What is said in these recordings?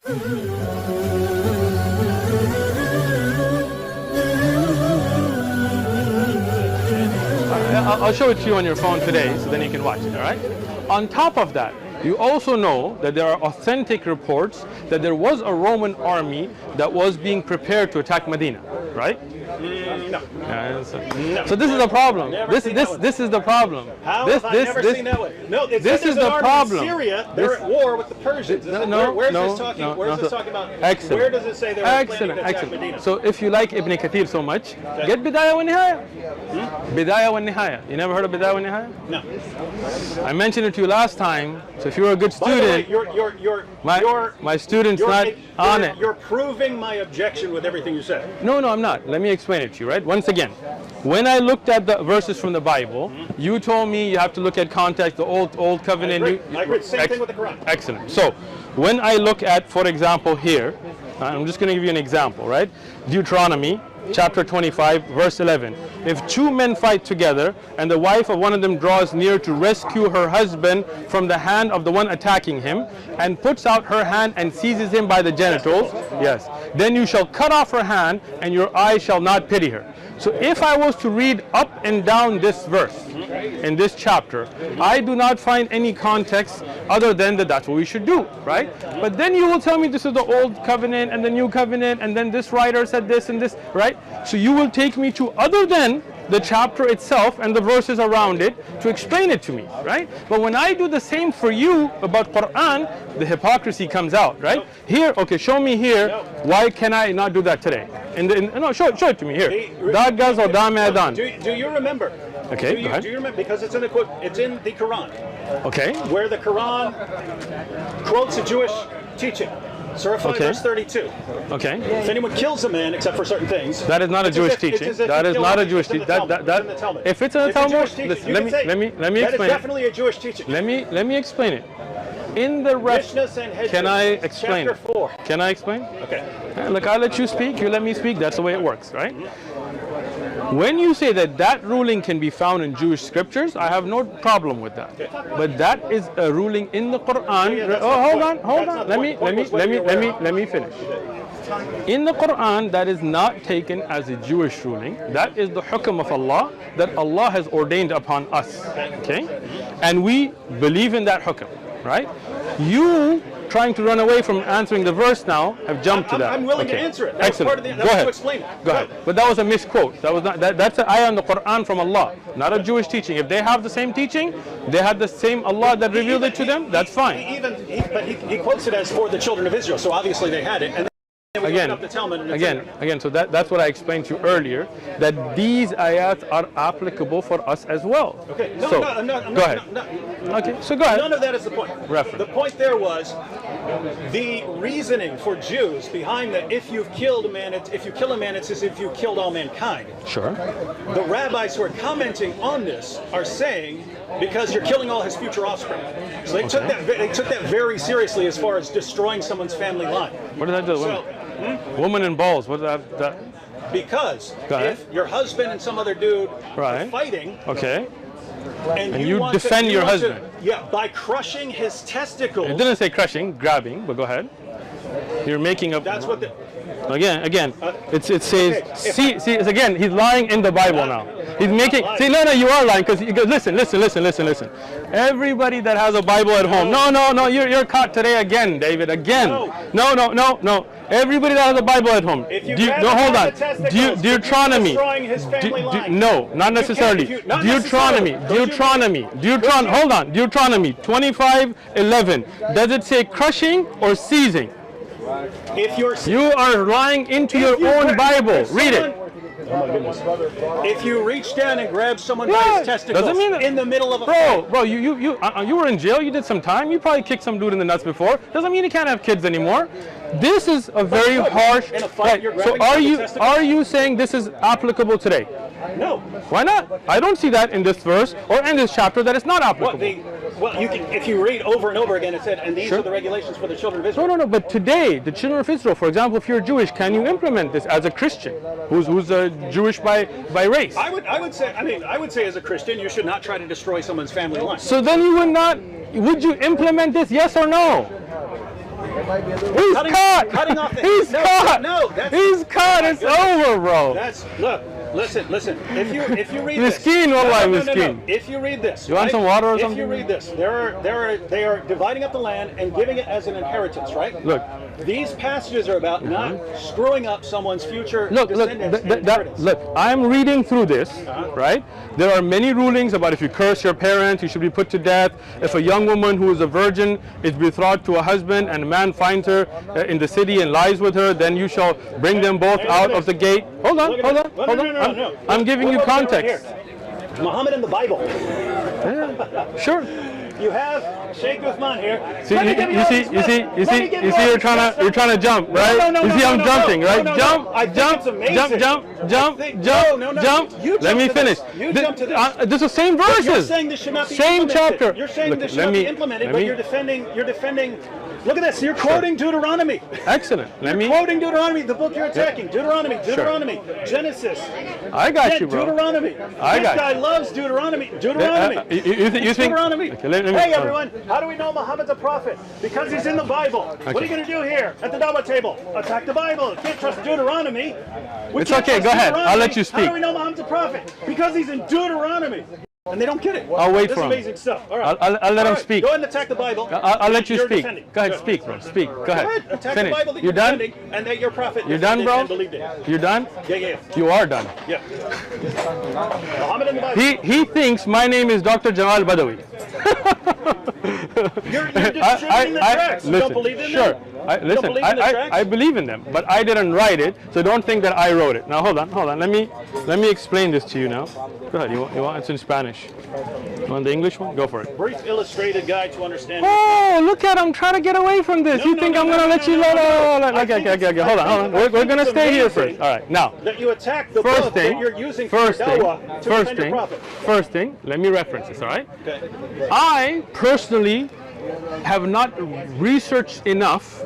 I'll show it to you on your phone today, so then you can watch it, all right? On top of that, you also know that there are authentic reports that there was a Roman army that was being prepared to attack Medina, right? No. So this is the problem. This is the problem. How have I never seen that way? No, this is the problem. In Syria, they're at war with the Persians. Where's this talking about? Excellent. Where does it say they're planning to attack Medina? So if you like Ibn Kathir so much, get Bidayah wa Nihaya. Bidayah wa Nihaya. You never heard of Bidayah wa Nihaya? No. I mentioned it to you last time. So if you're a good student, my student's not on it. You're proving my objection with everything you said. No, I'm not. Let me explain it to you, right? Once again, when I looked at the verses from the Bible, you told me you have to look at context, the old covenant. I agree. Same thing with the Quran. Excellent. So when I look at, for example, here, I'm just going to give you an example, right? Deuteronomy chapter 25, verse 11. If two men fight together and the wife of one of them draws near to rescue her husband from the hand of the one attacking him and puts out her hand and seizes him by the genitals, yes, then you shall cut off her hand and your eye shall not pity her. So if I was to read up and down this verse in this chapter, I do not find any context other than that that's what we should do, right? But then you will tell me this is the old covenant and the new covenant, and then this writer said this and this, right? So you will take me to other than the chapter itself and the verses around it to explain it to me, right? But when I do the same for you about Quran, the hypocrisy comes out, right? Here, okay, show me here, why can I not do that today? No, show it to me here. Dagas or Damedan. Do you remember? Okay, go ahead. Do you remember? Because it's in the Quran. Okay. Where the Quran quotes a Jewish teaching. Surah 5, verse 32. Okay. If anyone kills a man, except for certain things, that is not a Jewish teaching. That is not a Jewish teaching. If it's in the Talmud, let me explain. That is definitely a Jewish teaching. Let me explain it. In the rest, can I explain? Chapter 4. Can I explain? Okay. Look, I'll let you speak. You let me speak. That's the way it works, right? When you say that ruling can be found in Jewish scriptures, I have no problem with that. But that is a ruling in the Quran. Hold on. Let me finish. In the Quran, that is not taken as a Jewish ruling. That is the hukm of Allah that Allah has ordained upon us. Okay? And we believe in that hukm, right? You trying to run away from answering the verse now have jumped to that. I'm willing to answer it. Excellent. Part of the, Go ahead. To explain it. Go ahead. But that was a misquote. That was not. That's an ayah in the Quran from Allah, not a Jewish teaching. If they have the same teaching, they had the same Allah that revealed it to them. That's fine. He quotes it as for the children of Israel. So obviously they had it. And Again, so that's what I explained to you earlier, that these ayats are applicable for us as well. Okay, go ahead. Okay, so go ahead. None of that is the point. Reference. The point there was the reasoning for Jews behind that if you kill a man, it's as if you killed all mankind. Sure. The rabbis who are commenting on this are saying because you're killing all his future offspring. So they took that very seriously as far as destroying someone's family line. What does that do? So, woman and balls. What does that? Because if your husband and some other dude are fighting, okay, and you defend your husband, by crushing his testicles. It didn't say crushing, grabbing, but go ahead. You're making up. That's what the. Again, it says. See, again, he's lying in the Bible now. He's making. See, no, you are lying because listen. Everybody that has a Bible at home. No, you're caught today again, David. Again. No. Everybody that has a Bible at home. Hold on. Deuteronomy. No, not necessarily. Deuteronomy. Hold on. Deuteronomy 25:11. Does it say crushing or seizing? You are lying into your own Bible. Read it. Oh my goodness. If you reach down and grab someone by his testicles in the middle of a fight. Bro, you were in jail, you did some time, you probably kicked some dude in the nuts before. Doesn't mean you can't have kids anymore. This is a very harsh. So are you saying this is applicable today? No. Why not? I don't see that in this verse or in this chapter that it's not applicable. Well, you can, if you read over and over again, it said, and these are the regulations for the children of Israel. No. But today, the children of Israel, for example, if you're Jewish, can you implement this as a Christian who's Jewish by race? I would say as a Christian, you should not try to destroy someone's family line. So then you would not. Would you implement this? Yes or no? He's caught. Cutting off the He's caught. No, that's, He's caught. It's over, bro. That's look. Listen. If you read Miskin, this, wallahi, no. miskin. If you read this, You want some water or something? If you read this, they are dividing up the land and giving it as an inheritance, right? Look. These passages are about not screwing up someone's future descendants. Look, I'm reading through this, right? There are many rulings about if you curse your parents, you should be put to death. If a young woman who is a virgin is betrothed to a husband and a man finds her in the city and lies with her, then you shall bring them both out of the gate. Hold on. No. I'm giving you context. Muhammad and the Bible. Yeah, sure. You have Sheikh Uthman here. See, you see, you're trying to jump, right? You see, I'm jumping, right? Jump. Let me finish. This is the same verses. You're saying this should not be same implemented. chapter. You're saying this should not be implemented, but you're defending. Look at this. You're quoting Deuteronomy. Excellent. You're quoting Deuteronomy, the book you're attacking. Deuteronomy, Genesis. I got you, bro. Deuteronomy. This guy loves Deuteronomy. You think? Deuteronomy. Okay, hey, everyone. How do we know Muhammad's a prophet? Because he's in the Bible. Okay. What are you going to do here at the Dawah table? Attack the Bible. You can't trust Deuteronomy. It's okay. Go ahead. I'll let you speak. How do we know Muhammad's a prophet? Because he's in Deuteronomy. And they don't get it. I'll wait for him. This is amazing stuff. All right. I'll let him speak. Go ahead and attack the Bible. I'll let you speak. Defending. Go ahead, speak, bro. Speak. Go ahead. Attack Finish. the Bible that you're done? and that your prophet you're done, bro? believed it. You're done? Yeah. You are done. Yeah. Muhammad and the Bible. He thinks my name is Dr. Jamal Badawi. You're distributing the tracts. You don't believe in them? I believe in them, but I didn't write it, so don't think that I wrote it. Now hold on. Let me explain this to you now. Go ahead. You want it's in Spanish. You want the English one? Go for it. Brief illustrated guide to understand. Oh, look at I'm trying to get away from this. You think I'm gonna let you Okay. Hold on. We're gonna stay here first. All right. Now. That you attack the book that you're using for dawah to defend your prophet. First thing. Let me reference this. All right. Okay. I personally have not researched enough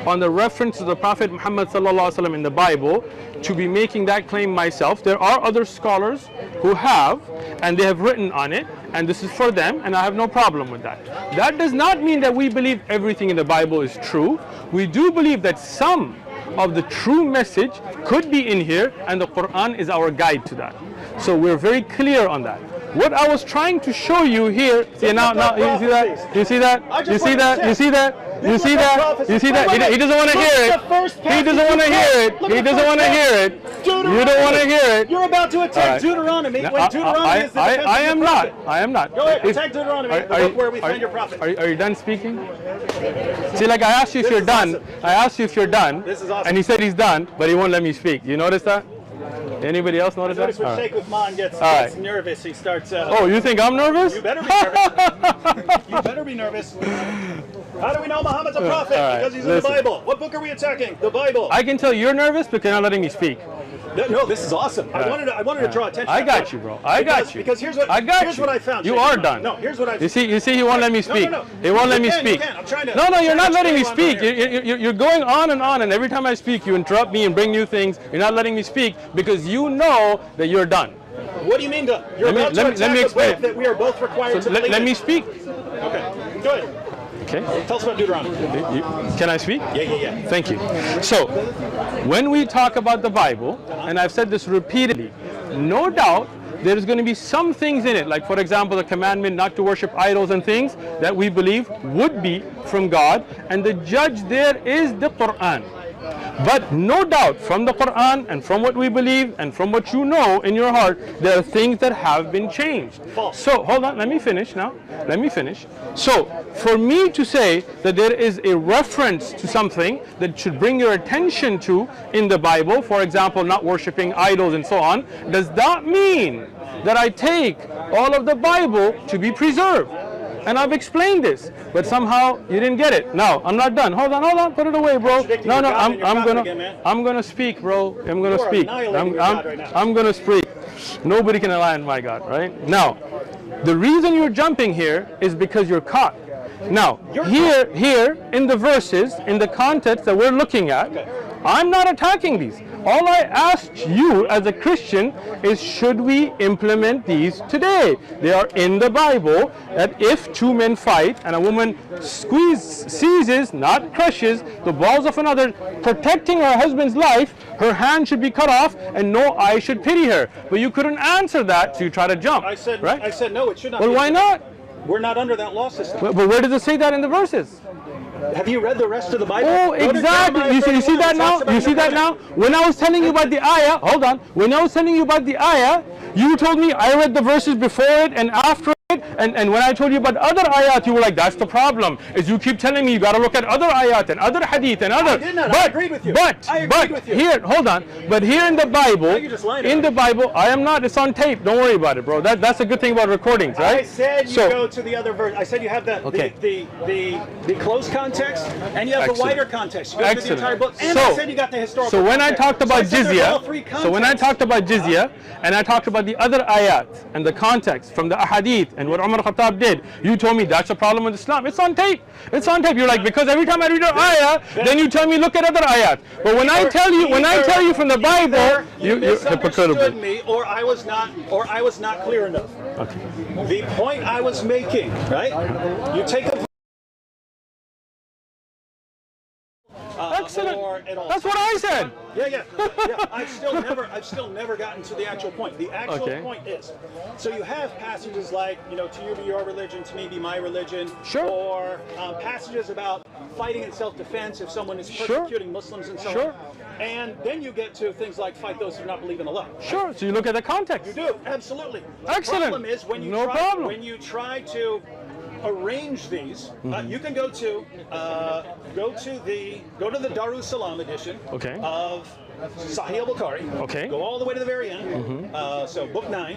on the reference to the Prophet Muhammad ﷺ in the Bible to be making that claim myself. There are other scholars who have, and they have written on it, and this is for them, and I have no problem with that. That does not mean that we believe everything in the Bible is true. We do believe that some of the true message could be in here, and the Quran is our guide to that. So we're very clear on that. What I was trying to show you here, see now you see that? You see that? You see that? You see that? You see that? You see that? He doesn't want to hear it. He doesn't want to hear it. He doesn't want to hear it. You don't want to hear it. You're about to attack Deuteronomy when Deuteronomy is the defense of the prophet. I am not. Go ahead, attack Deuteronomy, the book where we find your prophet. Are you done speaking? See, like I asked you if you're done. I asked you if you're done. This is awesome. And he said he's done, but he won't let me speak. You notice that? Anybody else notice that? When Sheikh Uthman gets nervous, he starts... oh, you think I'm nervous? You better be nervous. You better be nervous. How do we know Muhammad's a prophet? Because he's in the Bible. What book are we attacking? The Bible. I can tell you're nervous because you're not letting me speak. No, this is awesome. I wanted to draw attention. I got you, bro. I got you. Because here's what I found. You are done. No, here's what I found. You see, he won't let me speak. No. He won't let me speak. You can. I'm trying to. No, you're not letting me speak. You're going on, and every time I speak, you interrupt me and bring new things. You're not letting me speak because you know that you're done. What do you mean done? You're about to attack a book that we are both required to believe in. Let me speak. Okay, go ahead. Okay. Tell us about Deuteronomy. Can I speak? Yeah. Thank you. So, when we talk about the Bible, and I've said this repeatedly, no doubt there's going to be some things in it, like for example the commandment not to worship idols and things that we believe would be from God, and the judge there is the Quran. But no doubt from the Quran and from what we believe and from what you know in your heart, there are things that have been changed. False. So hold on, let me finish now. Let me finish. So for me to say that there is a reference to something that should bring your attention to in the Bible, for example, not worshiping idols and so on, does not mean that I take all of the Bible to be preserved. And I've explained this, but somehow you didn't get it. No, I'm not done. Hold on, put it away, bro. No, I'm gonna speak, bro. I'm gonna speak. I'm gonna speak. Nobody can lie on my God, right? Now, the reason you're jumping here is because you're caught. Now, here in the verses, in the context that we're looking at, I'm not attacking these. All I asked you as a Christian is, should we implement these today? They are in the Bible, that if two men fight and a woman seizes, not crushes, the balls of another, protecting her husband's life, her hand should be cut off and no eye should pity her. But you couldn't answer that, so you try to jump. I said, right? I said no, it should not. Well, why not? We're not under that law system. But where does it say that in the verses? Have you read the rest of the Bible? Oh, exactly. You see that now? You see that now? When I was telling you about the ayah, hold on. When I was telling you about the ayah, you told me I read the verses before it and after it. And when I told you about other ayat, you were like, that's the problem. Is you keep telling me you got to look at other ayat and other hadith and other. I did not. I agreed with you. But here, hold on. But here in the Bible, I am not. It's on tape. Don't worry about it, bro. That's a good thing about recordings, right? I said you go to the other verse. I said you have the close context and you have the wider context. You go through the entire book. And I said you got the historical. So when I talked about jizya, and I talked about the other ayat and the context from the ahadith and what Umar Khattab did, you told me that's a problem with Islam. It's on tape. It's on tape. You're like, because every time I read an ayah, then you tell me look at other ayat. But when I tell you from the Bible, you're hypocritical. Me, or I was not clear enough. Okay. The point I was making, right? You take a excellent. That's what I said. Yeah. I've still never gotten to the actual point. The actual point is, so you have passages like, to you be your religion, to me be my religion, or passages about fighting in self-defense if someone is persecuting Muslims and so on. And then you get to things like fight those who do not believe in Allah. Sure. So you look at the context. You do, absolutely. Excellent. The problem is when you try to arrange these, you can go to the Darus Salam edition of Sahih al-Bukhari. Okay. Go all the way to the very end. So book 9.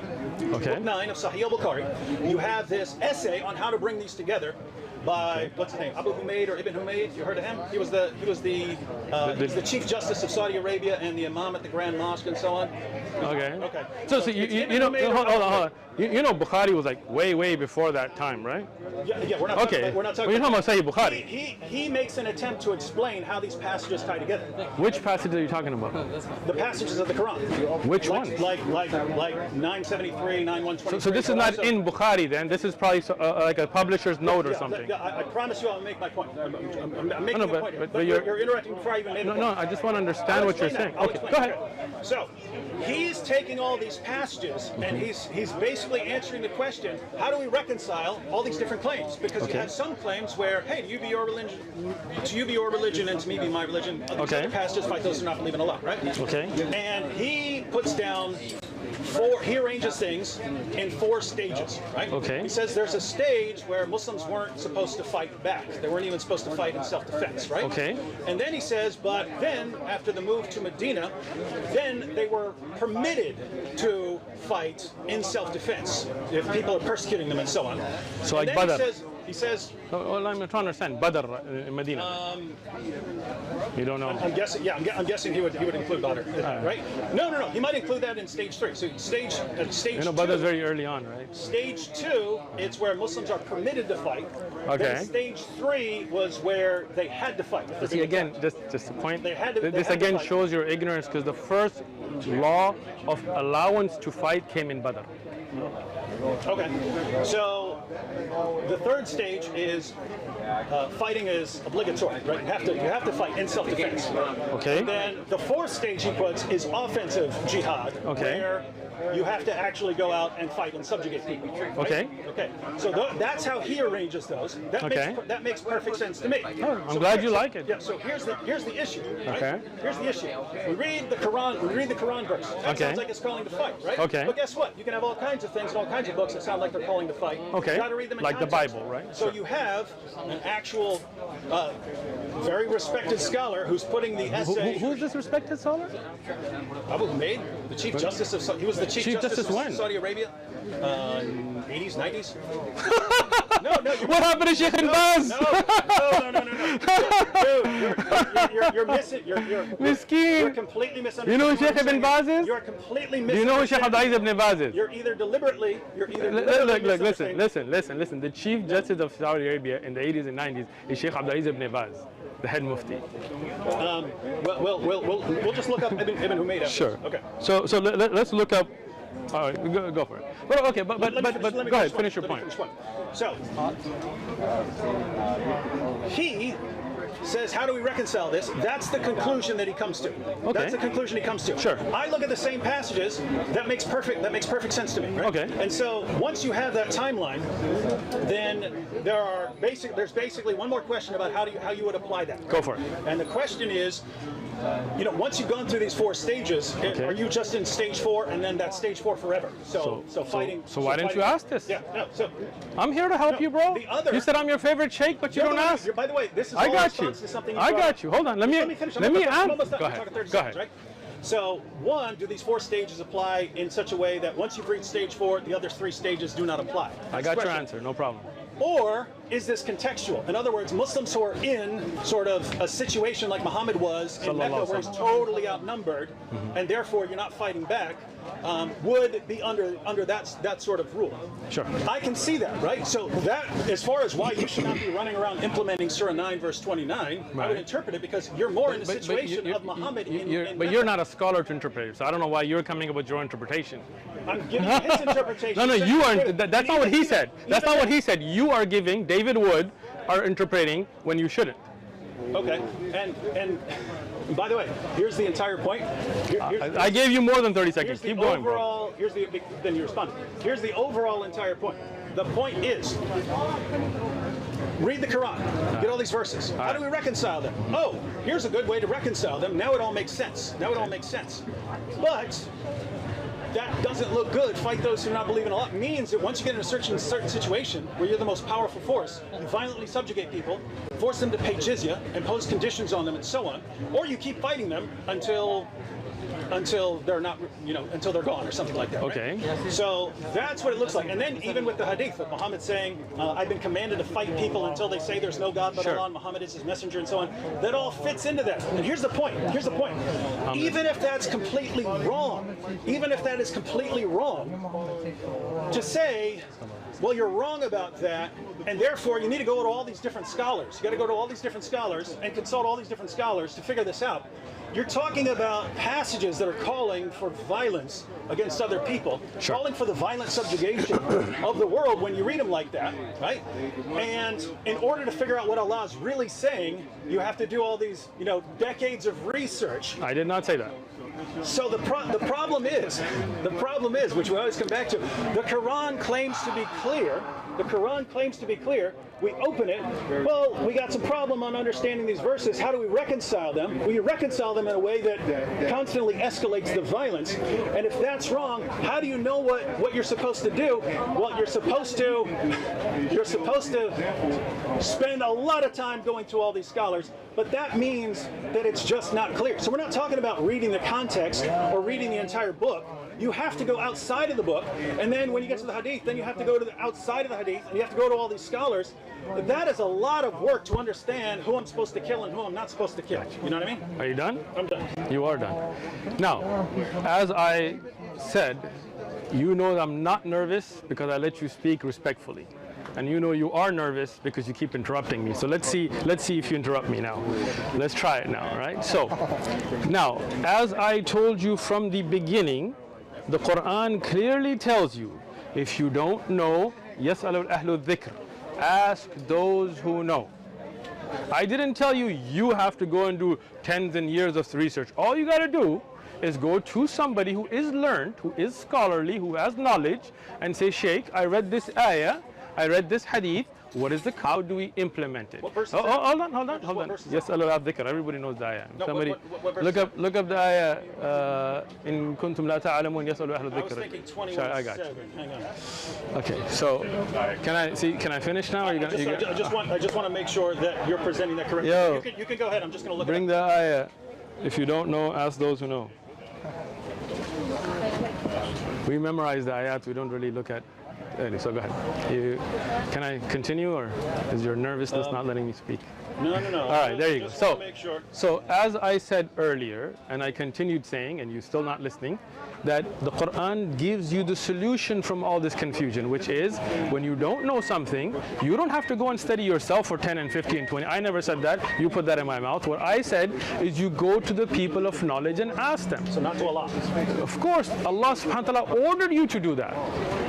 Okay. Book 9 of Sahih al-Bukhari. You have this essay on how to bring these together by what's his name? Abu Humayd or Ibn Humayd. You heard of him? He was the Chief Justice of Saudi Arabia and the Imam at the Grand Mosque and so on. Okay. So you know, hold on. You know, Bukhari was like way before that time, right? Yeah. We're not talking you're talking about Sahih Bukhari. He makes an attempt to explain how these passages tie together. Which passage are you talking about? The passages of the Quran. Which ones? Like 973, 9123. So this is not in Bukhari then. This is probably like a publisher's note or something. I promise you I'll make my point. I'm making a point here. But you're interrupting before I even made the point. No, I just want to understand what you're saying. Okay, go ahead. So he's taking all these passages and he's basically answering the question, how do we reconcile all these different claims? Because you have some claims where, hey, to you be your religion and to me be my religion. Other passages fight those who do not believe in Allah, right? Okay. And he puts down he arranges things in 4 stages, right? Okay. He says there's a stage where Muslims weren't supposed to fight back. They weren't even supposed to fight in self-defense, right? Okay. And then he says, but then after the move to Medina, then they were permitted to fight in self-defense if people are persecuting them and so on. So like Badr. He says. Well, I'm trying to understand Badr in Medina. You don't know. I'm guessing. Yeah, I'm guessing he would include Badr, right? No. He might include that in stage 3. So stage. You know, Badr is very early on, right? Stage 2, it's where Muslims are permitted to fight. Okay. Then stage 3 was where they had to fight. See, again, just a point. This again shows your ignorance, because the first law of allowance to fight came in Badr. Okay, so the 3rd stage is fighting is obligatory, right? You have to fight in self-defense. Okay. And then the 4th stage he puts is offensive jihad, where you have to actually go out and fight and subjugate people. Right? Okay. So that's how he arranges those. That makes perfect sense to me. Oh, I'm glad you like it. Yeah. So here's the issue. Right? Okay. Here's the issue. We read the Quran verse. That sounds like it's calling to fight, right? Okay. But guess what? You can have all kinds of things and all kinds of books that sound like they're calling to fight. Okay. You got to read them in like context. the Bible, right? So you have an actual, very respected scholar who's putting the essay. Who's this respected scholar? Abu Humayd, the Chief Justice of. He was the Chief Justice of Saudi Arabia. 80s, 90s. No. What happened to Sheikh Baz? No. Dude, you're missing. You're completely misunderstanding. You know who Sheikh Ibn Baz is? You're completely missing. Do you know who Sheikh Abdul Ibn Baz is? You're either deliberately. Look, listen. The Chief Justice of Saudi Arabia in the 80s and 90s is Sheikh Abdul Ibn Baz. the head mufti? We'll just look up Ibn Humayd. Sure. Okay. So let's look up. All right, go for it. But okay, but go ahead, finish your point. So he says, how do we reconcile this? That's the conclusion that he comes to. Okay. That's the conclusion he comes to. Sure. I look at the same passages. That makes perfect sense to me. Right? Okay. And so once you have that timeline, then there's basically one more question about how you would apply that. Go for it. And the question is, once you've gone through these 4 stages, are you just in stage 4 and then that's stage 4 forever? So fighting. So why didn't you ask this? Yeah. No. So I'm here to help you, bro. You said I'm your favorite sheikh, but you don't ask. By the way, this is I all got response you. to something. I got you. Hold on. Let me finish. Let me ask. Go ahead. Right? So, 1, do these 4 stages apply in such a way that once you've reached stage 4, the other 3 stages do not apply? I got your answer. No problem. Or is this contextual? In other words, Muslims who are in sort of a situation like Muhammad was in Mecca, where he's totally outnumbered, and therefore you're not fighting back, would be under that sort of rule. Sure. I can see that, right? So that, as far as why you should not be running around implementing Surah 9, verse 29, I would interpret it because you're more in the situation of Muhammad in But you're not a scholar to interpret it, so I don't know why you're coming up with your interpretation. I'm giving you his interpretation. No, you aren't. That's not what he said. That's not what he said. You are giving, David Wood are interpreting when you shouldn't. Okay, and by the way, here's the entire point. I gave you more than 30 seconds. Keep going, bro. Then you responded. Here's the overall entire point. The point is, read the Quran, get all these verses. How do we reconcile them? Oh, here's a good way to reconcile them. Now it all makes sense. But that doesn't look good. Fight those who do not believe in Allah means that once you get in a certain situation where you're the most powerful force, you violently subjugate people, force them to pay jizya, impose conditions on them, and so on, or you keep fighting them until they're not, until they're gone or something like that. Okay. Right? So that's what it looks like. And then even with the hadith of Muhammad saying, I've been commanded to fight people until they say there's no God but Allah and Muhammad is his messenger and so on, that all fits into that. And here's the point. Even if that's completely wrong, to say, well, you're wrong about that, and therefore you need to go to all these different scholars. You got to go to all these different scholars and consult all these different scholars to figure this out. You're talking about passages that are calling for violence against other people, calling for the violent subjugation of the world when you read them like that, right? And in order to figure out what Allah is really saying, you have to do all these, decades of research. I did not say that. So the problem is, which we always come back to, the Quran claims to be clear. We open it. Well, we got some problem on understanding these verses. How do we reconcile them? We reconcile them in a way that constantly escalates the violence. And if that's wrong, how do you know what you're supposed to do? Well, you're supposed to spend a lot of time going to all these scholars, but that means that it's just not clear. So we're not talking about reading the context or reading the entire book. You have to go outside of the book, and then when you get to the hadith, then you have to go to the outside of the hadith, and you have to go to all these scholars. That is a lot of work to understand who I'm supposed to kill and who I'm not supposed to kill. You know what I mean? Are you done? I'm done. You are done. Now, as I said, you know that I'm not nervous because I let you speak respectfully. And you know you are nervous because you keep interrupting me. So let's see if you interrupt me now. Let's try it now, right? So, now, as I told you from the beginning, the Quran clearly tells you, if you don't know, يَسْأَلُ الْأَهْلُ الذِّكْرِ, ask those who know. I didn't tell you you have to go and do tens and years of research. All you got to do is go to somebody who is learned, who is scholarly, who has knowledge, and say, Sheikh, I read this ayah, I read this hadith, how do we implement it? What verse is hold on. Yes, Allah dhikr. Everybody knows the ayah. No, somebody what verse look up the ayah. In kuntum la ta'alamun yasalu ahlu dhikr. I was thinking 21. I got you. Hang on. Okay, so can I finish now? Or I just want to make sure that you're presenting that correctly. Yo, you can go ahead. I'm just going to look. Bring the ayah. If you don't know, ask those who know. We memorize the ayat. We don't really look at. So go ahead. Can I continue, or is your nervousness not letting me speak? No. All right, there you go. Just wanna make sure. So as I said earlier, and I continued saying, and you're still not listening, that the Quran gives you the solution from all this confusion, which is when you don't know something, you don't have to go and study yourself for 10 and 50 and 20. I never said that. You put that in my mouth. What I said is you go to the people of knowledge and ask them. So not to Allah. Of course, Allah subhanahu wa ta'ala ordered you to do that,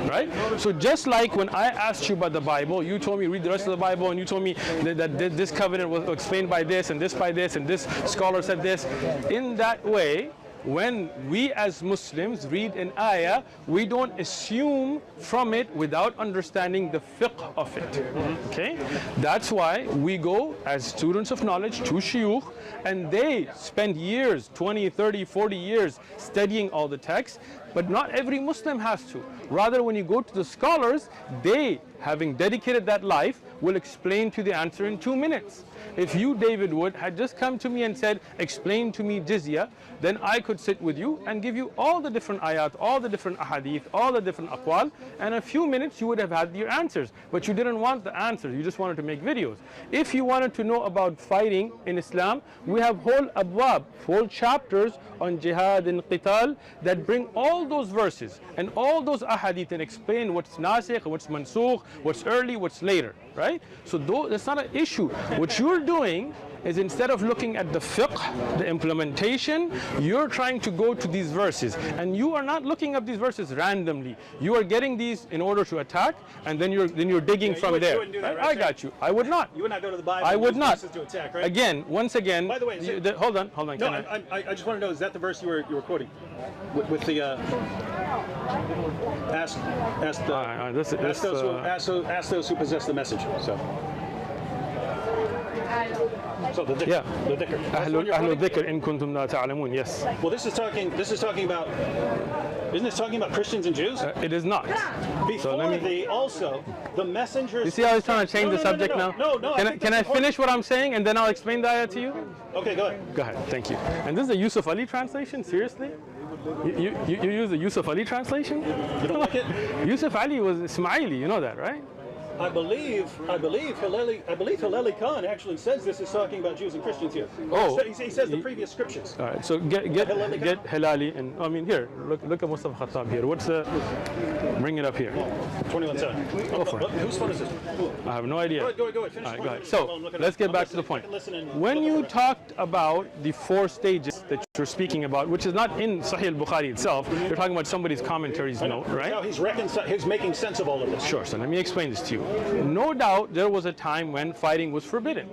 right? So just like when I asked you about the Bible, you told me read the rest of the Bible, and you told me that this covenant was explained by this, and this by this, and this scholar said this. In that way, when we as Muslims read an ayah, we don't assume from it without understanding the fiqh of it. Okay? That's why we go as students of knowledge to shuyukh, and they spend years, 20, 30, 40 years studying all the texts, but not every Muslim has to. Rather, when you go to the scholars, they, having dedicated that life, will explain to the answer in 2 minutes. If you, David Wood, had just come to me and said, explain to me jizya, then I could sit with you and give you all the different ayat, all the different ahadith, all the different aqwal, and in a few minutes you would have had your answers. But you didn't want the answers, you just wanted to make videos. If you wanted to know about fighting in Islam, we have whole abwab, whole chapters on jihad and qital that bring all those verses and all those ahadith and explain what's nasikh, what's mansukh, what's early, what's later, right? So that's not an issue. What you're doing is, instead of looking at the fiqh, the implementation, you're trying to go to these verses, and you are not looking up these verses randomly. You are getting these in order to attack, and then you're digging from there. You do that, right? I got you. I would not. You would not go to the Bible. I would not. To attack, right? Again, once again. By the way, hold on. No, I just want to know, is that the verse you were quoting with the ask those who possess the message? So the dhikr, yeah, the dhikr. Ahlul dhikr in kuntum la ta'lamun. Yes. Well, this is talking about. Isn't this talking about Christians and Jews? It is not. Before also the messengers. You see how he's trying to change the subject now? No. Can I finish what I'm saying and then I'll explain the ayah to you? Okay, go ahead. Go ahead. Thank you. And this is a Yusuf Ali translation? Seriously? You use the Yusuf Ali translation? You don't like it? Yusuf Ali was Ismaili. You know that, right? I believe Hilleli Khan actually says this is talking about Jews and Christians here. Oh, he says the previous scriptures. All right, so get Hilali, and I mean here, look at Mustafa Khattab here. What's the? Bring it up here. 21:7. Go for it. Whose phone is this? I have no idea. Go ahead. Finish. All right, go ahead. So let's get back to the point. When you talked about the 4 stages that you're speaking about, which is not in Sahih al-Bukhari itself, you're talking about somebody's commentaries note, right? Now he's making sense of all of this. Sure. So let me explain this to you. No doubt there was a time when fighting was forbidden,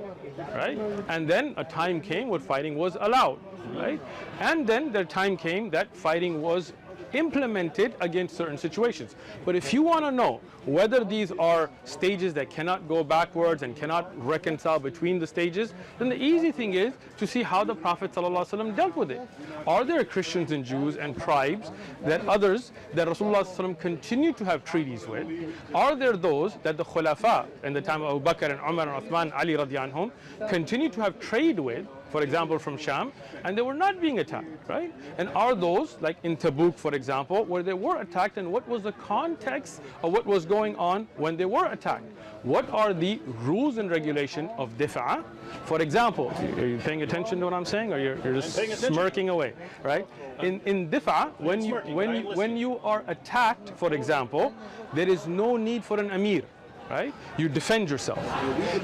right? And then a time came when fighting was allowed, right? And then the time came that fighting was implemented against certain situations. But if you want to know whether these are stages that cannot go backwards and cannot reconcile between the stages, then the easy thing is to see how the Prophet ﷺ dealt with it. Are there Christians and Jews and tribes that Rasulullah ﷺ continued to have treaties with? Are there those that the Khulafa in the time of Abu Bakr and Umar and Uthman, Ali radiallahu anhum, continued to have trade with, for example from Sham, and they were not being attacked, right? And are those, like in Tabuk for example, where they were attacked, and what was the context of what was going on when they were attacked? What are the rules and regulation of difa'? For example, are you paying attention to what I'm saying, or you're just smirking away, right? In difa', when you are attacked, for example, there is no need for an amir. Right? You defend yourself.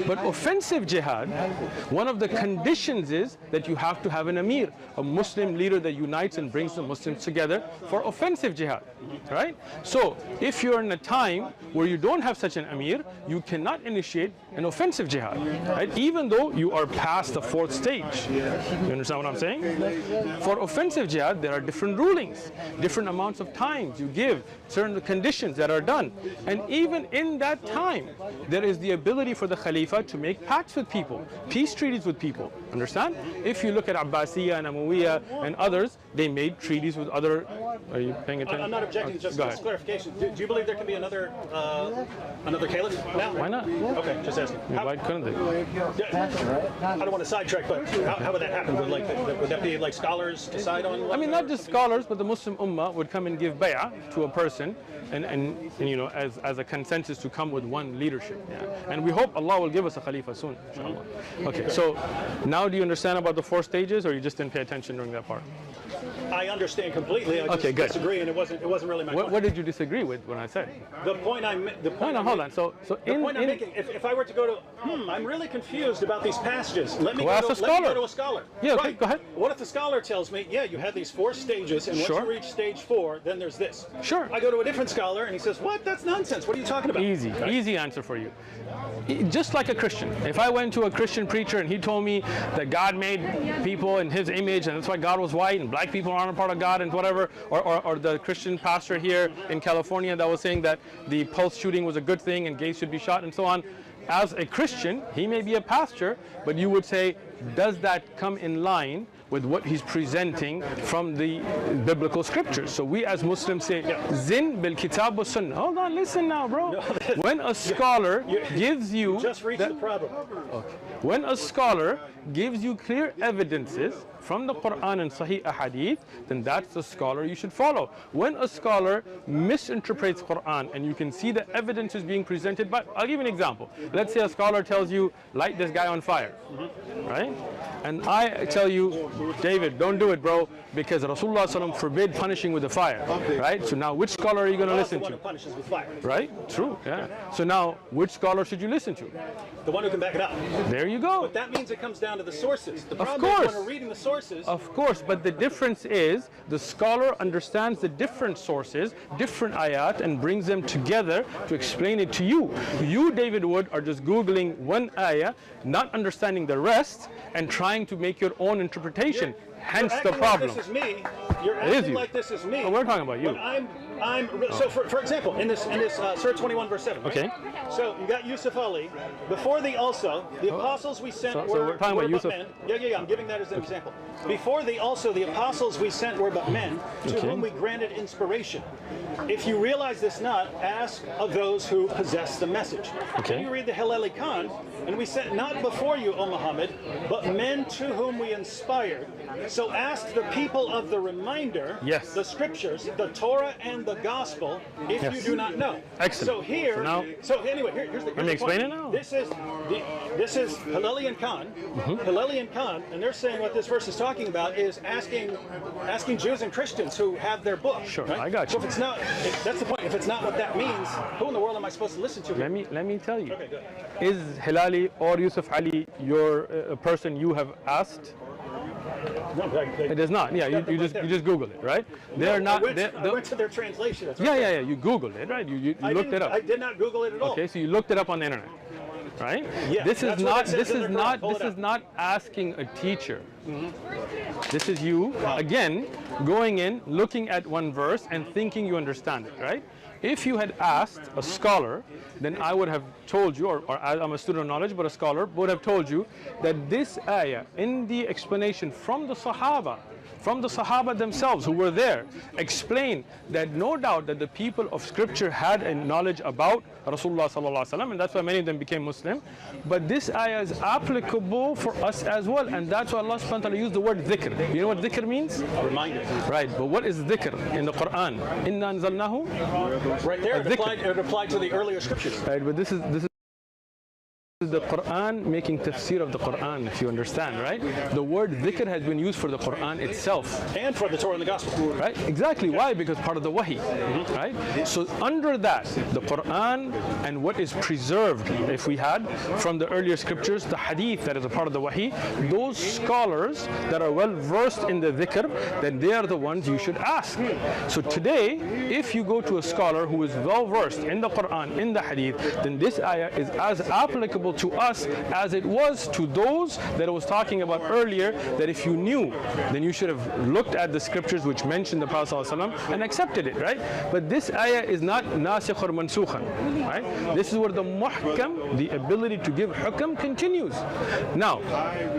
But offensive jihad, one of the conditions is that you have to have an amir, a Muslim leader that unites and brings the Muslims together for offensive jihad. Right? So if you're in a time where you don't have such an amir, you cannot initiate an offensive jihad. Right? Even though you are past the 4th stage. You understand what I'm saying? For offensive jihad, there are different rulings, different amounts of times you give, certain conditions that are done. And even in that time, there is the ability for the Khalifa to make pacts with people, peace treaties with people. Understand? If you look at Abbasiyya and Umayyah and others, they made treaties with other Are you paying attention? I'm not objecting, just clarification. Do you believe there can be another caliph now? Why not? Okay, just asking. Why couldn't they? I don't want to sidetrack, but how would that happen? Would that be like scholars decide on? I mean, not just scholars, but the Muslim Ummah would come and give bay'ah to a person, and you know, as a consensus to come with one leadership. Yeah. And we hope Allah will give us a khalifa soon, inshallah. Okay, so now do you understand about the 4 stages, or you just didn't pay attention during that part? I understand completely. I just disagree, and it wasn't really my point. What did you disagree with when I said? The point I'm making. If I were to go to, I'm really confused about these passages. Let me go to a scholar. Yeah, okay, go ahead. What if the scholar tells me, yeah, you had these 4 stages, and once you reach stage 4, then there's this. Sure. I go to a different scholar, and he says, what? That's nonsense. What are you talking about? Easy answer for you. Just like a Christian. If I went to a Christian preacher and he told me that God made people in his image and that's why God was white and black people aren't a part of God and whatever, or the Christian pastor here in California that was saying that the Pulse shooting was a good thing and gays should be shot and so on, as a Christian, he may be a pastor, but you would say, does that come in line with what he's presenting from the biblical scriptures? So we as Muslims say, Zin bil kitab wa sunnah. Hold on, listen now, bro. When a scholar gives you... just reached the problem. Okay. When a scholar gives you clear evidences from the Quran and Sahih Ahadith, then that's the scholar you should follow. When a scholar misinterprets Quran and you can see the evidence is being presented, but I'll give you an example. Let's say a scholar tells you, light this guy on fire, right? And I tell you, David, don't do it, bro, because Rasulullah ﷺ forbid punishing with the fire, right? So now which scholar are you going to listen to? The one who punishes with fire. Right? True, yeah. So now which scholar should you listen to? The one who can back it up. There you go. But that means it comes down to the sources. The problem is when we're reading the sources. Of course, but the difference is the scholar understands the different sources, different ayat, and brings them together to explain it to you. You, David Wood, are just Googling one ayah, not understanding the rest, and trying to make your own interpretation. Hence the problem. Like this is me. You're acting like this is me. Oh, we're talking about you. So for example, in this Surah 21 verse 7. Right? Okay. So you got Yusuf Ali. Before the apostles we sent were but men. Yeah. I'm giving that as an example. Before the apostles we sent were but men, to whom we granted inspiration. If you realize this not, ask of those who possess the message. Okay. You read the Hilali Khan, and we sent not before you, O Muhammad, but men to whom we inspired. So ask the people of the reminder, the scriptures, the Torah and the gospel, if you do not know. Excellent. So here, anyway, here's the Let me explain it now. This is Hilali and Khan, and they're saying what this verse is talking about is asking Jews and Christians who have their book. Sure, right? I got you. So if it's not, that's the point. If it's not what that means, who in the world am I supposed to listen to? Let me tell you. Okay, good. Is Hilali or Yusuf Ali your person you have asked? No, it is not. Yeah, you just Google it, right? They're not. I went to their translation. That's yeah. You Googled it, right? You looked it up. I did not Google it at all. Okay, so you looked it up on the internet, right? Yeah. This is not asking a teacher. This is you again going in, looking at one verse and thinking you understand it, right? If you had asked a scholar, then I would have told you, or I'm a student of knowledge, but a scholar would have told you that this ayah in the explanation from the Sahaba themselves who were there, explain that no doubt that the people of scripture had a knowledge about Rasulullah sallallahu alaihi wasallam, and that's why many of them became Muslim. But this ayah is applicable for us as well, and that's why Allah subhanahu wa ta'ala used the word dhikr. You know what dhikr means? Reminder. Right, but what is dhikr in the Quran? Inna anzalnahu. Right there, it applied to the earlier scriptures. Right, but this is the Quran making tafsir of the Quran, if you understand, right? The word dhikr has been used for the Quran itself. And for the Torah and the Gospel. Right? Exactly. Why? Because part of the wahi. Right? So under that, the Quran and what is preserved, if we had, from the earlier scriptures, the hadith that is a part of the wahi, those scholars that are well versed in the dhikr, then they are the ones you should ask. So today, if you go to a scholar who is well versed in the Quran, in the hadith, then this ayah is as applicable to us as it was to those that I was talking about earlier, that if you knew, then you should have looked at the scriptures which mention the Prophet ﷺ and accepted it, right? But this ayah is not nasikh or mansukhan, right? This is where the muhkam, the ability to give hukam, continues. Now,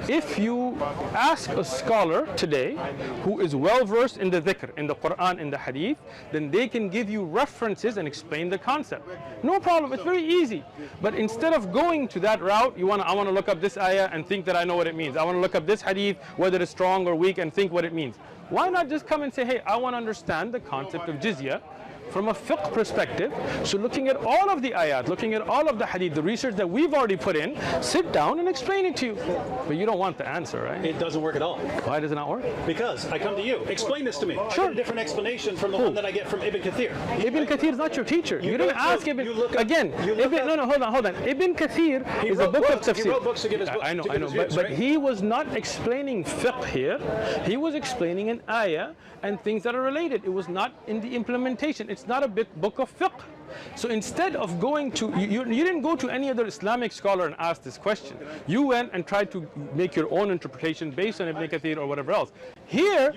if you you ask a scholar today who is well versed in the dhikr, in the Quran, in the hadith, then they can give you references and explain the concept. No problem, it's very easy. But instead of going to that route, I want to look up this ayah and think that I know what it means. I want to look up this hadith, whether it's strong or weak, and think what it means. Why not just come and say, hey, I want to understand the concept of jizya from a fiqh perspective. So looking at all of the ayat, looking at all of the hadith, the research that we've already put in, sit down and explain it to you. But you don't want the answer, right? It doesn't work at all. Why does it not work? Because I come to you. Explain this to me. Sure. I get a different explanation from the one that I get from Ibn Kathir. Ibn Kathir is not your teacher. You didn't ask Ibn. Again, hold on. Ibn Kathir is a book of tafsir. He wrote books to give his books. I know. But he was not explaining fiqh here. He was explaining an ayah and things that are related. It was not in the implementation. It's not a book of fiqh. So instead of going to, you didn't go to any other Islamic scholar and ask this question. You went and tried to make your own interpretation based on Ibn Kathir or whatever else. Here,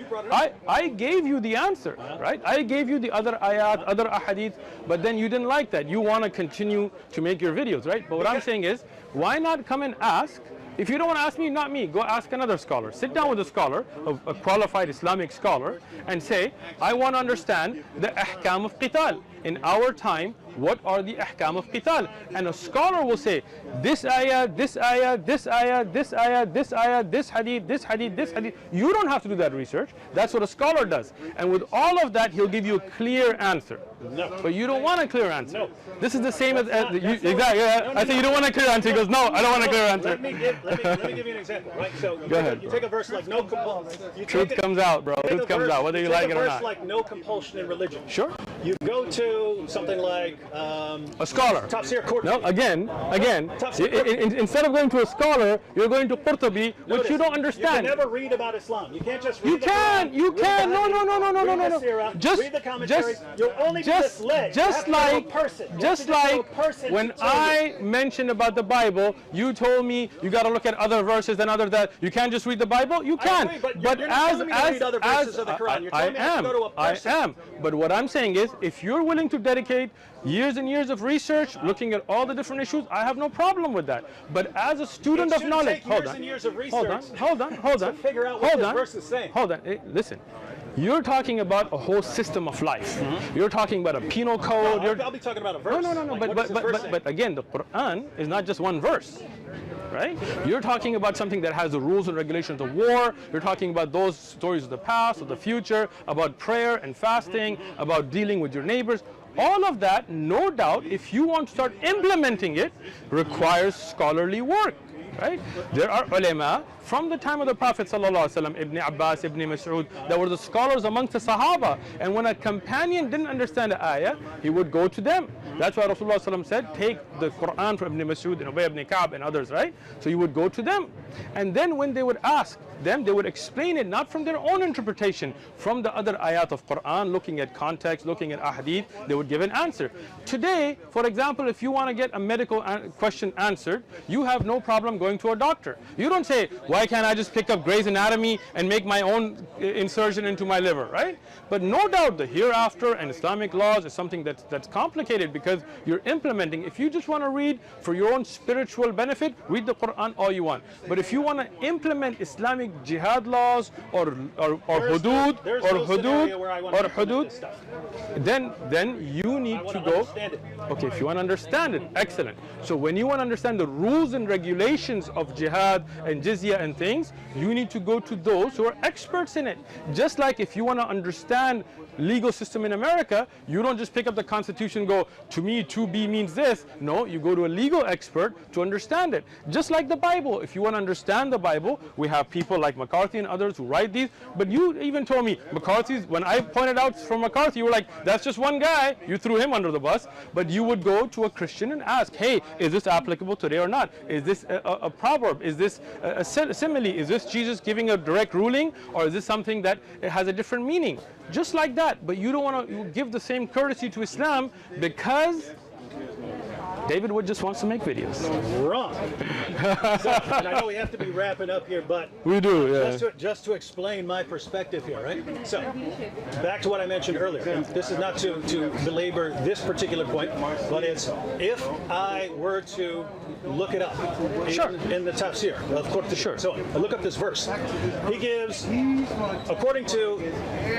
I gave you the answer, right? I gave you the other ayat, other ahadith, but then you didn't like that. You want to continue to make your videos, right? But what I'm saying is, why not come and ask? If you don't want to ask me, not me, go ask another scholar. Sit down with a scholar, a qualified Islamic scholar, and say, I want to understand the ahkam of qital. In our time, what are the ahkam of qital? And a scholar will say, this ayah, this ayah, this ayah, this ayah, this ayah, this hadith, this hadith, this hadith. You don't have to do that research. That's what a scholar does. And with all of that, he'll give you a clear answer. No. But you don't want a clear answer. No. This is the same as exactly. Yeah. I say you don't want a clear answer. He goes, no, I don't want a clear answer. Let me give you an example. Right? So you take a verse like no compulsion. Truth comes out, bro. Truth comes out, whether you like it or not. Take a verse like no compulsion in religion. Sure. You go to something like a scholar. Tafsir Qurtubi. No, again. Instead of going to a scholar, you're going to Qurtubi, which you don't understand. You can never read about Islam. You can't just read You can. No. Read the commentaries. You'll only be misled. Just like when I mentioned about the Bible, you told me you got to look at other verses and other that you can't just read the Bible. You can. I agree, but you're not telling me to read other verses of the Quran. You're telling me I have to go to a person. I am. But what I'm saying is, if you're willing to dedicate years and years of research, looking at all the different issues, I have no problem with that. But as a student of knowledge, hold on. Hold on. To figure out what this verse is saying. Hold on. Listen. You're talking about a whole system of life. You're talking about a penal code. I'll be talking about a verse. No. But again, the Quran is not just one verse. Right? You're talking about something that has the rules and regulations of war. You're talking about those stories of the past, of the future, about prayer and fasting, about dealing with your neighbors. All of that, no doubt, if you want to start implementing it, requires scholarly work. Right? There are ulama from the time of the Prophet ﷺ, Ibn Abbas, Ibn Mas'ud, that were the scholars amongst the Sahaba. And when a companion didn't understand the ayah, he would go to them. That's why Rasulullah ﷺ said, take the Quran from Ibn Mas'ud and Ubay ibn Ka'b and others, right? So you would go to them. And then when they would ask them, they would explain it not from their own interpretation, from the other ayat of Quran, looking at context, looking at ahadith, they would give an answer. Today, for example, if you want to get a medical question answered, you have no problem going to a doctor. You don't say, why can't I just pick up Grey's Anatomy and make my own insertion into my liver, right? But no doubt the hereafter and Islamic laws is something that's complicated because you're implementing. If you just want to read for your own spiritual benefit, read the Quran all you want. But if you want to implement Islamic jihad laws or hudud, then you need to go. Okay, if you want to understand it, excellent. So when you want to understand the rules and regulations of jihad and jizya and things, you need to go to those who are experts in it. Just like if you want to understand legal system in America, you don't just pick up the Constitution and go, to me 2B means this. No, you go to a legal expert to understand it. Just like the Bible. If you want to understand the Bible, we have people like McCarthy and others who write these. But you even told me, McCarthy's, when I pointed out from McCarthy, you were like, that's just one guy. You threw him under the bus. But you would go to a Christian and ask, hey, is this applicable today or not? Is this a proverb? Is this a simile? Is this Jesus giving a direct ruling? Or is this something that has a different meaning? Just like that. But you don't want to give the same courtesy to Islam because David Wood just wants to make videos. Wrong. So, and I know we have to be wrapping up here, but we do, yeah. Just to explain my perspective here, right? So, back to what I mentioned earlier. And this is not to belabor this particular point, but it's if I were to look it up in the tafsir, of course, sure. So I look up this verse. He gives, according to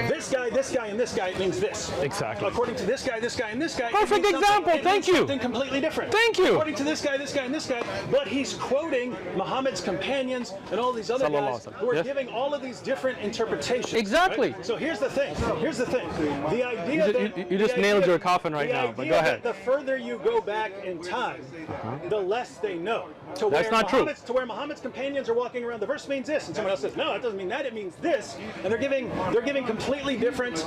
this guy, and this guy, it means this. Exactly. According to this guy, and this guy. Perfect example. Thank you. Something completely different. Thank you. According to this guy, and this guy, but he's quoting Muhammad's companions and all these other guys who are giving all of these different interpretations. Exactly. Right? So here's the thing. The idea that you just nailed your coffin right now. But go ahead. The further you go back in time, the less they know. That's not true. To where Muhammad's companions are walking around, the verse means this, and someone else says, no, it doesn't mean that, it means this, and they're giving completely different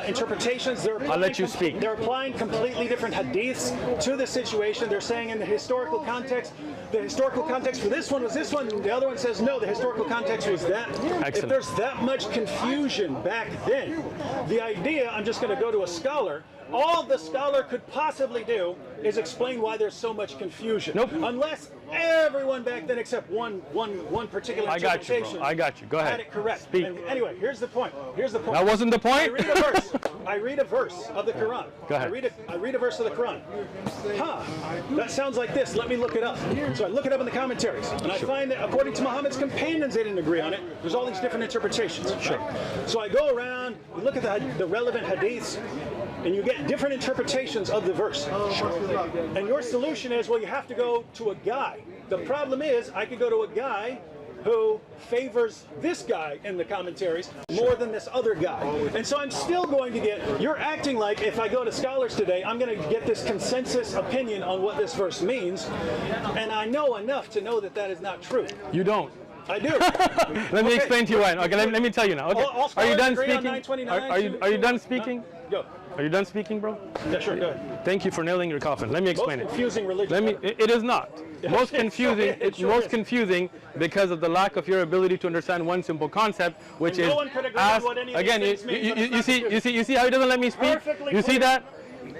interpretations. I'll let you speak. They're applying completely different hadiths to the situation. They're saying in the historical context for this one was this one, and the other one says no, the historical context was that. Excellent. If there's that much confusion back then, the idea, I'm just going to go to a scholar, all the scholar could possibly do is explain why there's so much confusion. Nope. Unless everyone back then except one particular interpretation. I got you. Go ahead. Had it correct. Speak. And anyway, here's the point. That wasn't the point? I read a verse of the Quran. Go ahead. I read a verse of the Quran. That sounds like this. Let me look it up. So I look it up in the commentaries, and I find that according to Muhammad's companions, they didn't agree on it. There's all these different interpretations. Sure. So I go around, you look at the relevant hadiths, and you get different interpretations of the verse. Sure. And your solution is, well, you have to go to a guy. The problem is, I could go to a guy who favors this guy in the commentaries more than this other guy. And so I'm still going to get, you're acting like if I go to scholars today, I'm going to get this consensus opinion on what this verse means. And I know enough to know that that is not true. You don't. I do. Let me explain to you why. Okay, let me tell you now. Okay. Are you done speaking? Are you done speaking? Go. Are you done speaking, bro? Yeah, sure, go ahead. Thank you for nailing your coffin. Let me explain Most confusing religion. It is not. Most confusing. It's most confusing because of the lack of your ability to understand one simple concept, which is no one could agree on what any of again. these things mean, You see how he doesn't let me speak. You see that?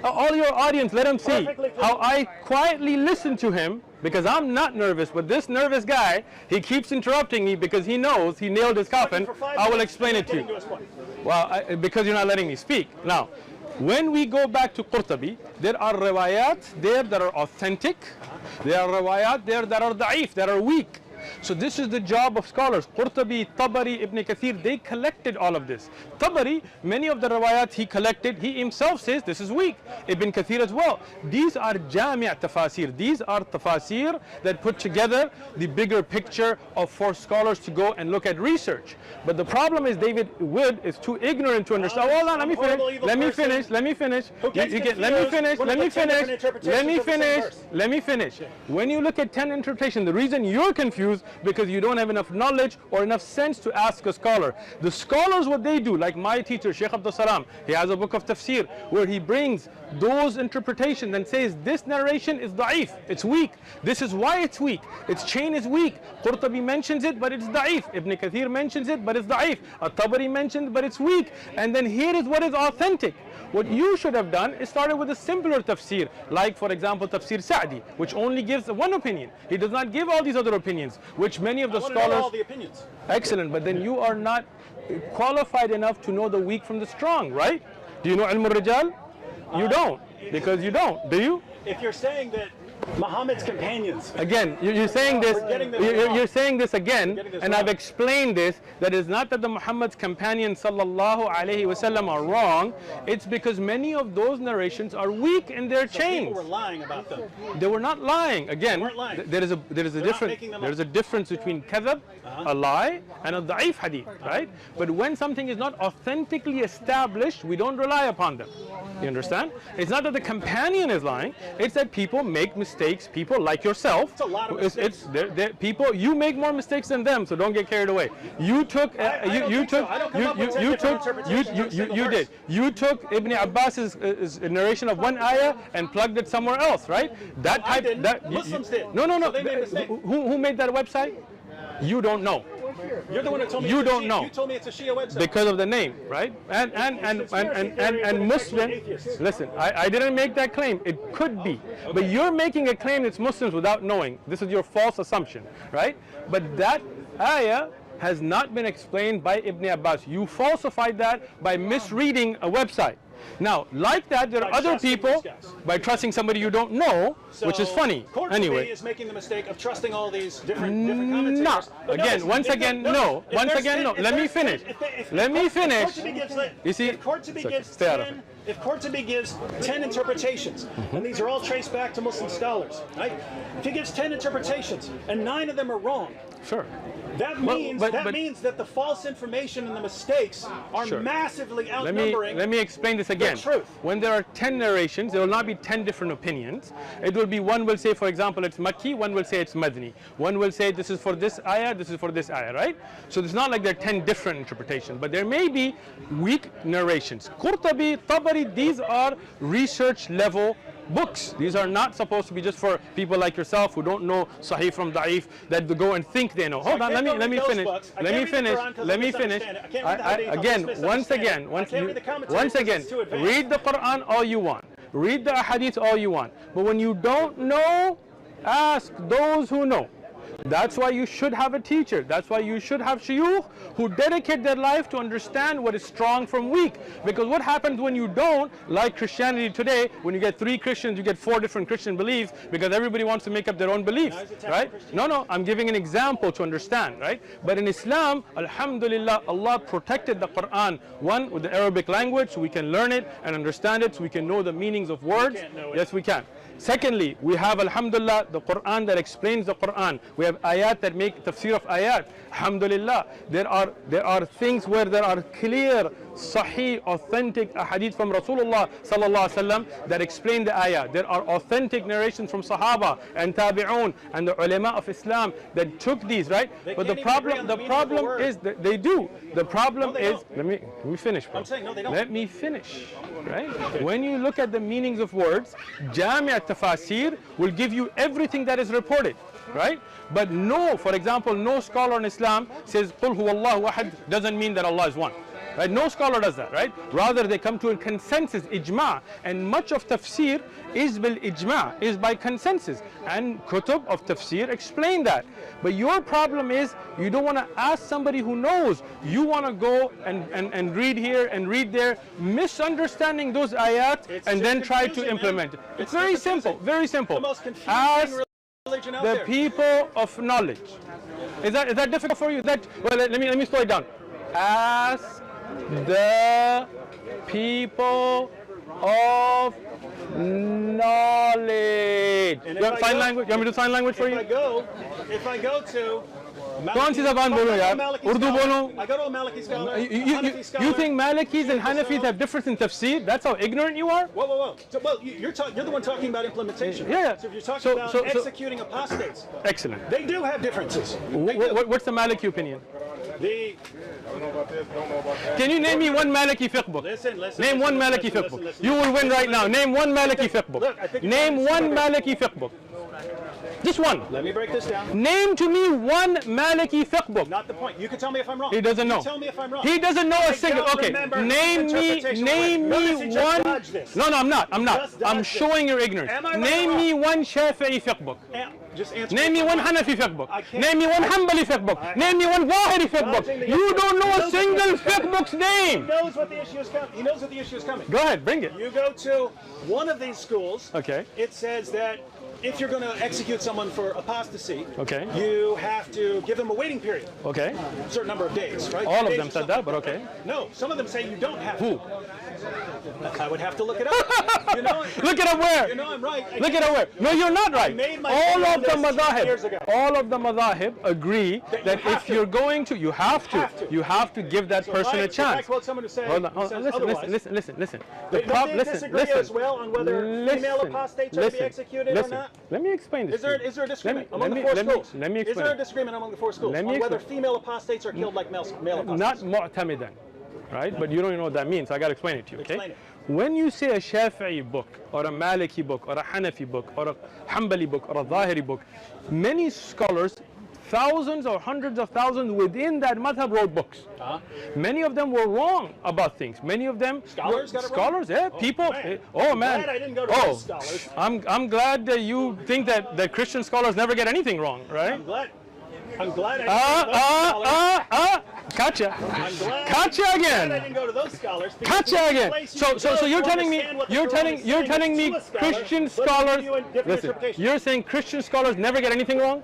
All your audience, let him see how I quietly listen to him because I'm not nervous, but this nervous guy, he keeps interrupting me because he knows he nailed his coffin. I will explain it to you. Well, because you're not letting me speak. Now, when we go back to Qurtubi, there are riwayat there that are authentic. There are riwayat there that are da'if, that are weak. So this is the job of scholars. Qurtubi, Tabari, Ibn Kathir, they collected all of this. Tabari, many of the riwayat he collected, he himself says this is weak. Ibn Kathir as well. These are jami' tafasir. These are tafasir that put together the bigger picture for scholars to go and look at research. But the problem is David Wood is too ignorant to understand. Hold on, let me finish. Let me finish. Let me finish. Let me finish. When you look at 10 interpretations, the reason you're confused because you don't have enough knowledge or enough sense to ask a scholar. The scholars, what they do, like my teacher, Sheikh Abdul Salam, he has a book of tafsir where he brings those interpretations and says this narration is da'if, it's weak. This is why it's weak. Its chain is weak. Qurtubi mentions it, but it's da'if. Ibn Kathir mentions it, but it's da'if. At-Tabari mentions, but it's weak. And then here is what is authentic. What you should have done is started with a simpler tafsir, like for example tafsir Sa'di, which only gives one opinion. He does not give all these other opinions, which many of the scholars. Know all the opinions. Excellent, but then you are not qualified enough to know the weak from the strong, right? Do you know Ilm al-Rijal? You don't, because you don't. Do you? If you're saying that Muhammad's companions. Again, you're saying this. You're saying this again, and I've explained this. That is not that the Muhammad's companions sallallahu alaihi wasallam are wrong. It's because many of those narrations are weak in their chains. People were lying about them. They were not lying. Again, lying. there is a difference. There is a difference between kadhab, a lie, and a da'if hadith, right? But when something is not authentically established, we don't rely upon them. You understand? It's not that the companion is lying. It's that people make mistakes. People like yourself. It's a lot of mistakes. People. You make more mistakes than them, so don't get carried away. You took. You did. You took Ibn Abbas's narration of one ayah and plugged it somewhere else, right? Muslims did. No. So they made a mistake. Who made that website? You don't know. You're the one who told me You don't know. You told me it's a Shia website. Because of the name, right? And Muslim, listen, I didn't make that claim. It could be. But you're making a claim it's Muslims without knowing. This is your false assumption, right? But that ayah has not been explained by Ibn Abbas. You falsified that by misreading a website. Now, like that, there are other people, by trusting somebody you don't know, which is funny. Anyway, is making the mistake of trusting all these different commentators. No. Again, once again, no. Once again, no. Let me finish. Let me finish. You see, if Qurtubi gives 10 interpretations, and these are all traced back to Muslim scholars, right? If he gives 10 interpretations and 9 of them are wrong, sure. That means means that the false information and the mistakes are massively outnumbering. Let me explain this again. The truth. When there are 10 narrations, there will not be 10 different opinions. It will be, one will say, for example, it's Makki, one will say it's Madni. One will say this is for this ayah, this is for this ayah, right? So it's not like there are 10 different interpretations, but there may be weak narrations. Qurtubi, Tabari, these are research level books. These are not supposed to be just for people like yourself who don't know Sahih from Da'if, that they go and think they know. Hold on, let me finish. Again, once again, read the Quran all you want. Read the Hadith all you want. But when you don't know, ask those who know. That's why you should have a teacher. That's why you should have shuyukh who dedicate their life to understand what is strong from weak. Because what happens when you don't, like Christianity today, when you get 3 Christians, you get 4 different Christian beliefs because everybody wants to make up their own beliefs, right? No, I'm giving an example to understand, right? But in Islam, alhamdulillah, Allah protected the Quran, one, with the Arabic language, so we can learn it and understand it, so we can know the meanings of words. Yes, we can. Secondly, we have, alhamdulillah, the Quran that explains the Quran. We have ayat that make tafsir of ayat. Alhamdulillah, there are things where there are clear, sahih, authentic ahadith from Rasulullah sallallahu alaihi wasallam that explain the ayah. There are authentic narrations from Sahaba and Tabi'un and the ulama of Islam that took these, right? But the problem is that they do. The problem is, let me finish, bro. I'm saying no, they don't. Let me finish, right? When you look at the meanings of words, Jami' al-Tafasir will give you everything that is reported, right? But no, for example, no scholar in Islam says Qul huwallahu ahad doesn't mean that Allah is one. Right? No scholar does that, right? Rather, they come to a consensus, ijma', and much of tafsir is bil ijma', is by consensus, and kutub of tafsir explain that. But your problem is you don't want to ask somebody who knows. You want to go and read here and read there, misunderstanding those ayat, and then try to implement it. It's very simple, very simple. The most confusing religion out the there. people of knowledge. Is that difficult for you? Well, let me slow it down. Ask the people of knowledge. You want sign language? You want me to do sign language for you? If I go to कौन सी ज़बान बोलो यार? उर्दू बोलो. I go to a Maliki scholar. You think Malikis and Hanafis have difference in tafsir? That's how ignorant you are? Whoa. Well, you're the one talking about implementation. Yeah. So if you're talking about executing apostates, excellent. They do have differences. What's the Maliki opinion? Can you name me one Maliki fiqh book? Name one Maliki fiqh book. You will win right now. Name one Maliki fiqh book. Name one Maliki fiqh book. Just one. Let me break this down. Name to me one Maliki fiqh book. Not the point. You can tell me if I'm wrong. He doesn't know. Tell me if I'm wrong. He doesn't know a single. Okay. Name me one. No, I'm not. I'm showing your ignorance. Name me one Shafi'i fiqh book. Just answer. Name me one Hanafi fiqh book. Name me one Hanbali fiqh book. Name me one Zahiri fiqh book. You don't know a single fiqh book's name. He knows what the issue is coming. He knows what the issue is coming. Go ahead, bring it. You go to one of these schools. Okay. It says that if you're going to execute someone for apostasy, okay, you have to give them a waiting period. Okay. A certain number of days, right? All of them said that, but okay. No, some of them say you don't have to. Who? I would have to look it up. You know, look it up where? You know I'm right. Look it up where? No, you're not right. All of the madhahib agree that if you're going to, you have to give that person a chance. If I quote someone who says, listen. They disagree as well on whether female apostates are to be executed or not. Let me explain this. Is there a disagreement among the 4 schools? Let me explain. Is there a disagreement among the 4 schools on whether female apostates are killed like male apostates? Not mu'tamidan, right? But you don't even know what that means, so I got to explain it to you, okay? Explain it. When you say a Shafi'i book, or a Maliki book, or a Hanafi book, or a Hanbali book, or a Zahiri book, many scholars thousands or hundreds of thousands within that madhab wrote books. Many of them were wrong about things. Many of them scholars got it scholars, wrong? yeah, people. Oh man, I'm glad I didn't go to those scholars. I'm glad that you think that Christian scholars never get anything wrong, right? I'm glad I didn't go to those scholars. Gotcha. I'm glad Gotcha again. I didn't go to those scholars. Gotcha again. So you're telling me Christian scholars. Listen, you're saying Christian scholars never get anything wrong?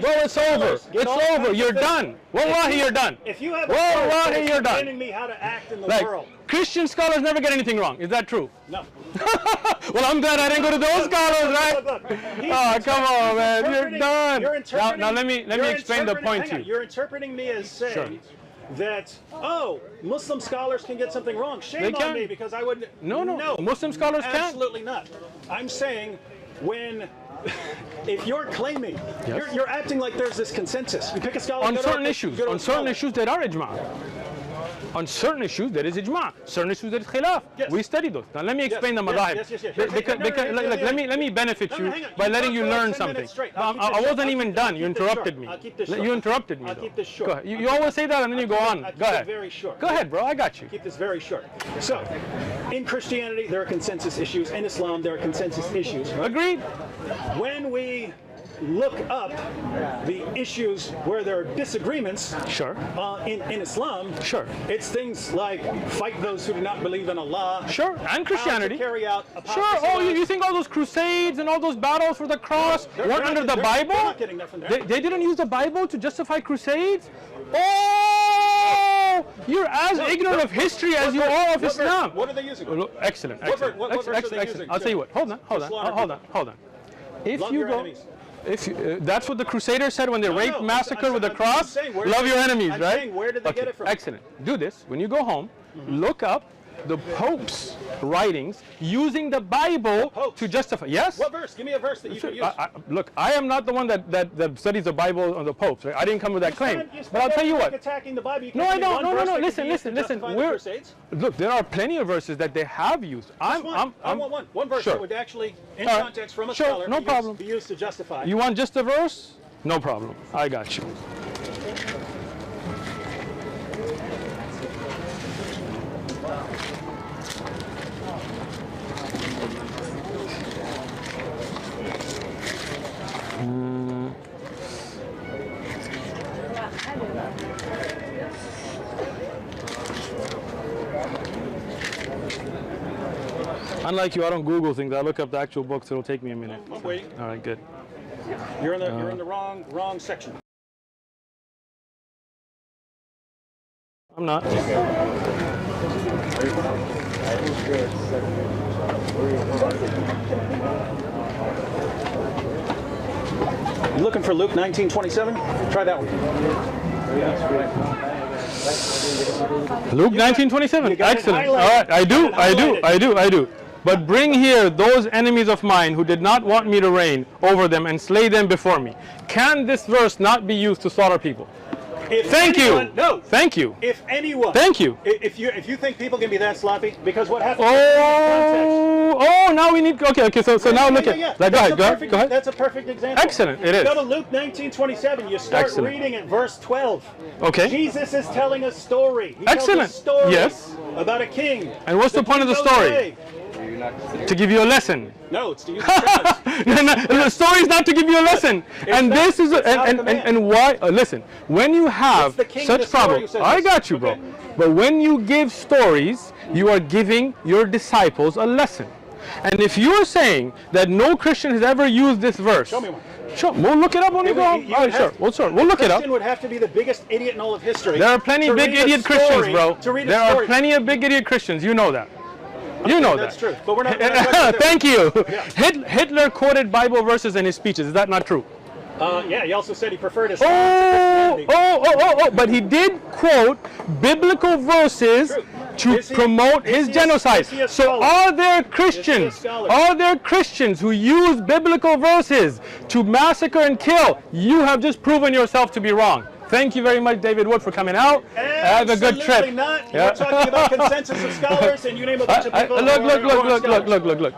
Well, it's over. It's over. You're done. Wallahi, you're done. If you have Wallahi, you're done. explaining me how to act in the world. Christian scholars never get anything wrong. Is that true? No. Well, I'm glad I didn't go to those scholars, right? Oh, come on, man. You're done. Now let me explain the point to you. You're interpreting me as saying that, oh, Muslim scholars can get something wrong. Shame on me because I wouldn't. No. Muslim scholars can't. Absolutely not. I'm saying if you're claiming, you're acting like there's this consensus. You pick a scholar on certain issues. On certain issues there are ijma'. On certain issues there is ijma'. Certain issues there is khilaf. Yes. We study those. Now let me explain the madhahib. Let me benefit you by letting you learn something. I wasn't even done. You interrupted me. You interrupted me. I'll keep this short. Go ahead. You always say that and then you go on. Go ahead. Very short. Go ahead, bro. I got you. Keep this very short. So, in Christianity, there are consensus issues. In Islam, there are consensus issues. Right? Agreed. When we look up the issues where there are disagreements in Islam, it's things like fight those who do not believe in Allah. And Christianity. Carry out you think all those crusades and all those battles for the cross weren't under the Bible? They're not getting that from there. They didn't use the Bible to justify crusades? Oh, you're as ignorant of history as you are of Islam. What are they using? Excellent. What verse are they using? I'll tell you what. Hold on. If you go. That's what the Crusaders said when they raped, massacred with the cross. Love your enemies, right? I'm saying, where did they get it from? Excellent. Do this. When you go home, look up the Pope's writings using the Bible to justify. Yes? What verse? Give me a verse that you can use. Look, I am not the one that studies the Bible or the popes. Right? I didn't come with that claim. But I'll tell you what. Attacking the Bible. No, I don't. No. Listen. Look, there are plenty of verses that they have used. I want one verse that would actually, in context from a scholar, be used to justify. You want just a verse? No problem. I got you. Unlike you, I don't Google things. I look up the actual books. It'll take me a minute. I'm waiting. All right, good. You're in the wrong section. I'm not. You looking for Luke 19:27? Try that one. Luke 19:27. Excellent. All right, I do. But bring here those enemies of mine who did not want me to reign over them and slay them before me. Can this verse not be used to slaughter people? Thank you. No. Thank you. If anyone. Thank you. If you think people can be that sloppy, because what happens? Now we need. Okay. So now look at. Go ahead. That's a perfect example. Excellent. It is. Go to Luke 19:27. You start reading at verse 12. Okay. Jesus is telling a story. He Excellent. tells a story yes. About a king. And what's the point of the story? To give you a lesson. No, it's to use the The story is not to give you a lesson. And this is and why? Listen, when you have such problems, I got you, bro. But when you give stories, you are giving your disciples a lesson. And if you are saying that no Christian has ever used this verse, show me one. Sure, we'll look it up when we go home. All right, sure. We'll look it up. Christian would have to be the biggest idiot in all of history. There are plenty of big idiot Christians, bro. There are plenty of big idiot Christians. You know that. You know that's that. True. But we're not Thank you. Yeah. Hitler quoted Bible verses in his speeches. Is that not true? Yeah, he also said he preferred his but he did quote biblical verses to promote his genocide. So are there Christians who use biblical verses to massacre and kill? You have just proven yourself to be wrong. Thank you very much, David Wood, for coming out. Have a good trip. Not. Yeah. We're talking about consensus of scholars, and you name a bunch of people. Look.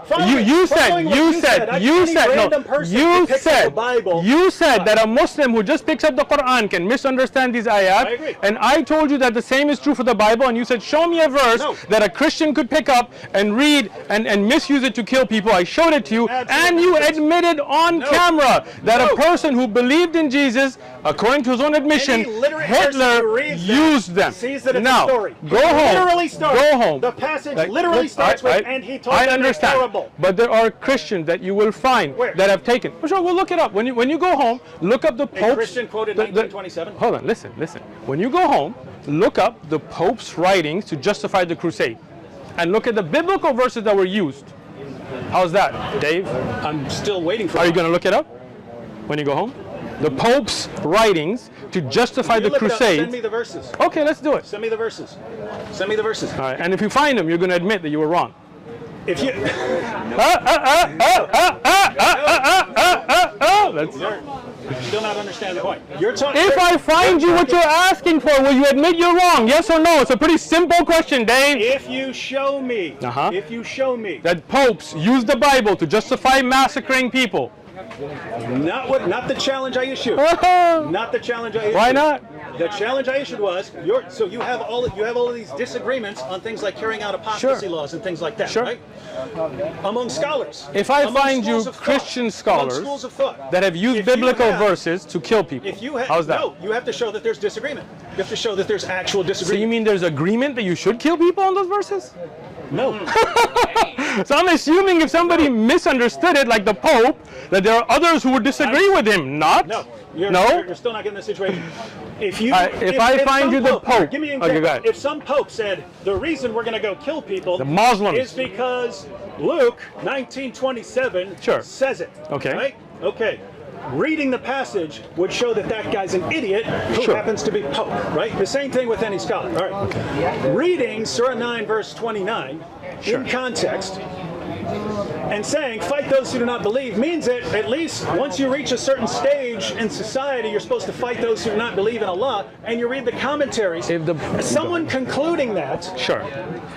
You said that a Muslim who just picks up the Quran can misunderstand these ayat, and I told you that the same is true for the Bible, and you said, show me a verse that a Christian could pick up and read and misuse it to kill people. I showed it to you, and you admitted on camera that a person who believed in Jesus, according to his own admission, Hitler used them. Now, go home. Go home. The passage literally starts with, and he told them they're terrible. But there are Christians that you will find that have taken. Sure, we'll look it up. When you go home, look up the Pope's. A Christian quoted 1927. Hold on, listen. When you go home, look up the Pope's writings to justify the crusade, and look at the biblical verses that were used. How's that, Dave? I'm still waiting for. Are you going to look it up when you go home? The Pope's writings to justify the crusade. Send me the verses. Okay, let's do it. Send me the verses. Send me the verses. All right, and if you find them, you're going to admit that you were wrong. If you. Still not understand the point. You're talking. If I find you what you're asking for, will you admit you're wrong? Yes or no? It's a pretty simple question, Dave. If you show me. If you show me that popes use the Bible to justify massacring people. Not the challenge I issued. Not the challenge I issued. Why not? The challenge I issued was you have all of these disagreements on things like carrying out apostasy laws and things like that, right? Among scholars. If I find you Christian scholars that have used biblical verses to kill people, how's that? No, you have to show that there's disagreement. You have to show that there's actual disagreement. So you mean there's agreement that you should kill people on those verses? No. So I'm assuming if somebody misunderstood it, like the Pope, that there are others who would disagree with him. Not? No. You're still not getting the situation. If I find you the Pope, give me an example. If some Pope said the reason we're going to go kill people, the Muslims, is because Luke 19:27 says it. Okay. Right? Okay. Reading the passage would show that that guy's an idiot who happens to be Pope, right? The same thing with any scholar. All right. Okay. Reading Surah 9, verse 29 in context and saying, fight those who do not believe, means that at least once you reach a certain stage in society, you're supposed to fight those who do not believe in Allah, and you read the commentaries. Someone concluding that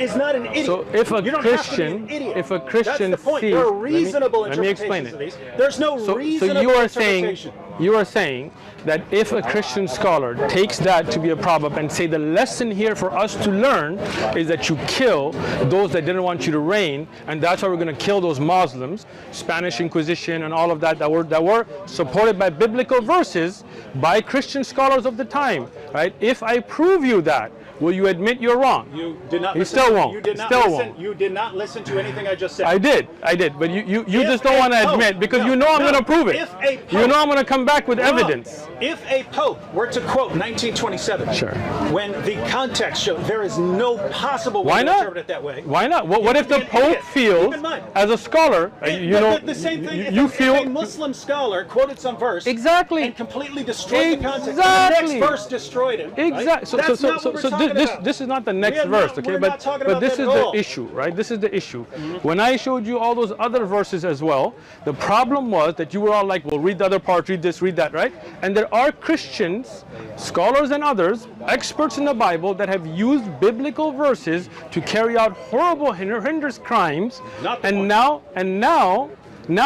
is not an idiot. So if a Christian, that's the point. There are reasonable interpretations of these. There's no reasonable interpretation. You are saying that if a Christian scholar takes that to be a problem and say the lesson here for us to learn is that you kill those that didn't want you to reign, and that's why we're going to kill those Muslims, Spanish Inquisition and all of that were supported by biblical verses by Christian scholars of the time, right? If I prove you that, will you admit you're wrong? You did not. You still won't. You did not listen. You did not listen to anything I just said. I did. But you just don't want to admit because you know I'm going to prove it. You know I'm going to come back with evidence. If a Pope were to quote 1927, when the context shows there is no possible way to interpret it that way. Why not? What if the Pope feels, as a scholar, the same thing? If a Muslim scholar quoted some verse and completely destroyed the context, the next verse destroyed it. Exactly. Right? This is not the next verse, okay? But this is the issue, right? This is the issue. When I showed you all those other verses as well, the problem was that you were all like, well, read the other part, read this, read that, right? And there are Christians, scholars and others, experts in the Bible that have used biblical verses to carry out horrible, horrendous crimes. And now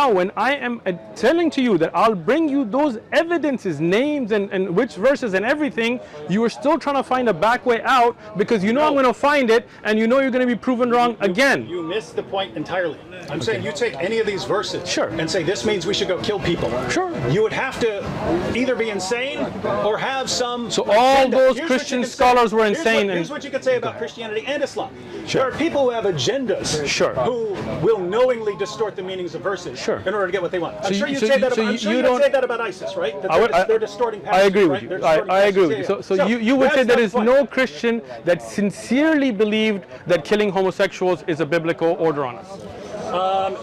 when I am telling to you that I'll bring you those evidences, names and which verses and everything, you are still trying to find a back way out because you know I'm going to find it and you know you're going to be proven wrong again. You missed the point entirely. I'm saying you take any of these verses and say this means we should go kill people. You would have to either be insane or have some all those Christian scholars were insane. Here's what you could say about Christianity and Islam. There are people who have agendas who will knowingly distort the meanings of verses in order to get what they want. I'm sure you'd say that about ISIS, right? That they're distorting passages. I agree with you. I agree with you. So you would say there is no Christian that sincerely believed that killing homosexuals is a biblical order on us.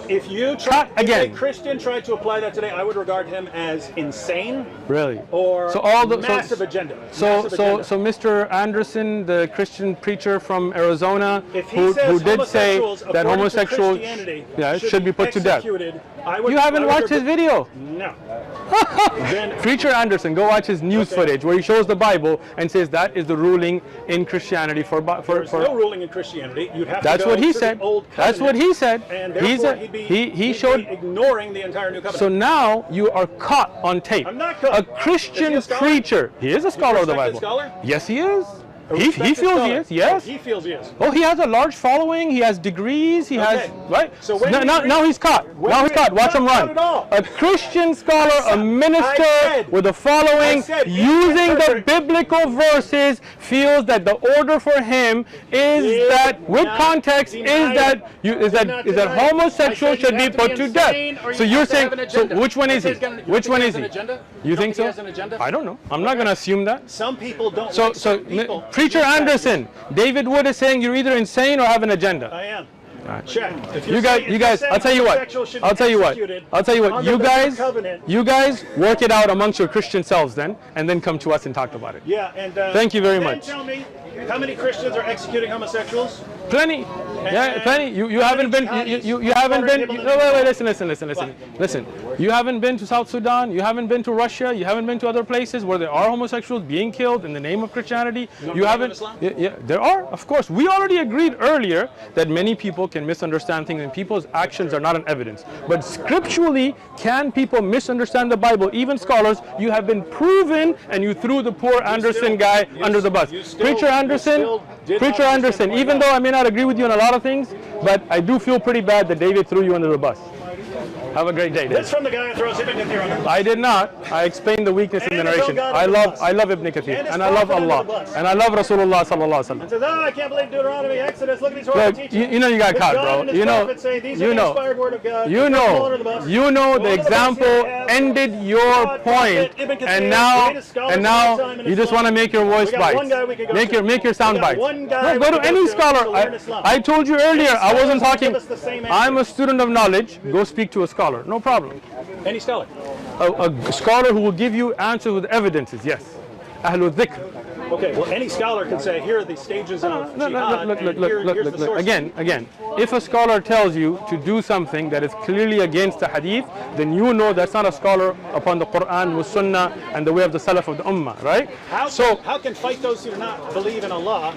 If a Christian tried to apply that today, I would regard him as insane. Really? Or massive agenda. So Mr. Anderson, the Christian preacher from Arizona, who did say that homosexuals should be put to death. You haven't watched his video? No. Preacher Anderson, go watch his news footage where he shows the Bible and says that is the ruling in Christianity There's no ruling in Christianity. You'd have that's to go what he to said. the Old That's what he said. And therefore he showed ignoring the entire New Covenant. So now you are caught on tape. I'm not caught. A Christian preacher. He is a scholar of the Bible. Scholar? Yes, he is. He feels he is. Yes. He feels he is. Oh, he has a large following. He has degrees. He has right. So now he's caught. Now he's caught. Watch him run. A Christian scholar, a minister with a following, using the biblical verses, feels that the order for him is that, with context, is that homosexuals should be put to death. So you're saying, so which one is he? Which one is he? You think so? I don't know. I'm not going to assume that. Some people don't. So Preacher Anderson, David Wood is saying you're either insane or have an agenda. I am. Right. Check. You guys. I'll tell you what. You guys work it out amongst your Christian selves then, and then come to us and talk about it. Yeah, and thank you very much. Tell me, how many Christians are executing homosexuals? Plenty. Yeah, plenty. You haven't been. You haven't been. No, wait. Listen. You haven't been to South Sudan. You haven't been to Russia. You haven't been to other places where there are homosexuals being killed in the name of Christianity. You haven't. Yeah, there are. Of course, we already agreed earlier that many people can misunderstand things, and people's actions are not an evidence. But scripturally, can people misunderstand the Bible? Even scholars, you have been proven, and you threw the poor Anderson guy under the bus. Preacher Anderson, even though I may not agree with you on a lot of things, but I do feel pretty bad that David threw you under the bus. Have a great day, David. That's from the guy who throws Ibn Kathir under the bus. I did not. I explained the weakness in the narration. I love Ibn Kathir, and I love Allah, and I love Rasulullah sallallahu alaihi wasallam. And says, I can't believe Deuteronomy, Exodus. Look at these horrible teachings. You know you got caught, bro. You know the example ended your point, and now you just want to make your voice bites, make your sound bites. No, go to any scholar. I told you earlier, I wasn't talking. I'm a student of knowledge. Go speak to a scholar. No problem. Any scholar? A scholar who will give you answers with evidences, yes. Ahlul dhikr. Okay, well, any scholar can say, here are the stages of jihad, look. Again, if a scholar tells you to do something that is clearly against the hadith, then you know that's not a scholar upon the Quran, with Sunnah, and the way of the Salaf of the Ummah, right? How can fight those who do not believe in Allah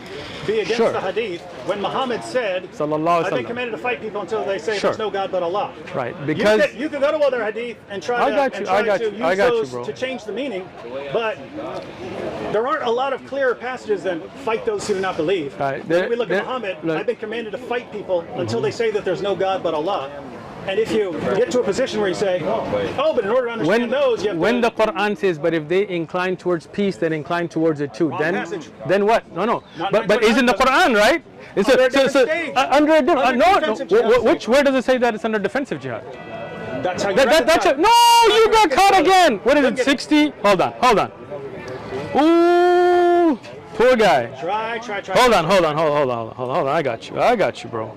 be against the hadith when Muhammad said, I've been commanded to fight people until they say there's no God but Allah? Right, because you could go to other hadith and try to use those to change the meaning, but there aren't a lot of clearer passages than fight those who do not believe. When we look at Muhammad, I've been commanded to fight people until they say that there's no God but Allah. And if you get to a position where you say, but in order to understand those, you have when the Quran says, but if they incline towards peace, then incline towards it too. Then what? No. But isn't the Quran, right? It's under a different. Where does it say that it's under defensive jihad? That's how you No, you got caught again. What is it? 60? Hold on. Ooh, poor guy. Try. Hold on. I got you, bro.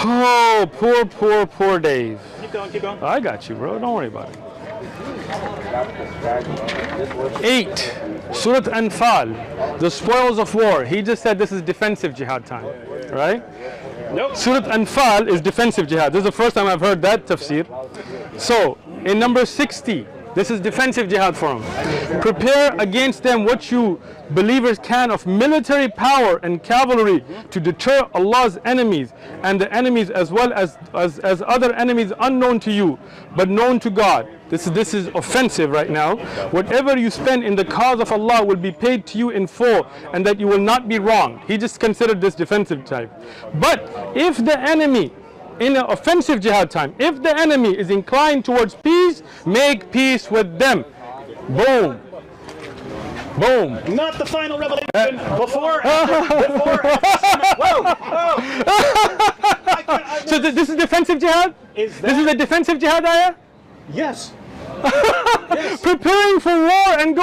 Oh, poor Dave. Keep going. I got you, bro. Don't worry about it. 8. Surat Anfal, the spoils of war. He just said this is defensive jihad time, right? Nope. Surat Anfal is defensive jihad. This is the first time I've heard that tafsir. So, in number 60, this is defensive jihad for him. Prepare against them what you believers can of military power and cavalry to deter Allah's enemies and the enemies as well as other enemies unknown to you but known to God. This is offensive right now. Whatever you spend in the cause of Allah will be paid to you in full, and that you will not be wrong. He just considered this defensive type. But if the enemy, in an offensive jihad time, if the enemy is inclined towards peace, make peace with them. Boom. Not the final revelation. Before. Whoa. So this is defensive jihad? This is a defensive jihad ayah? Yes. Preparing for war and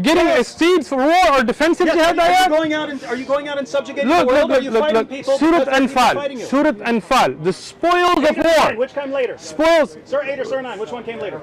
getting seeds for war or defensive jihad ayah? Are you going out and subjugating the world? Are you fighting people? Surat Anfal. The spoils of war. Which came later? Spoils. Surah 8 or Surah 9? Which one came later?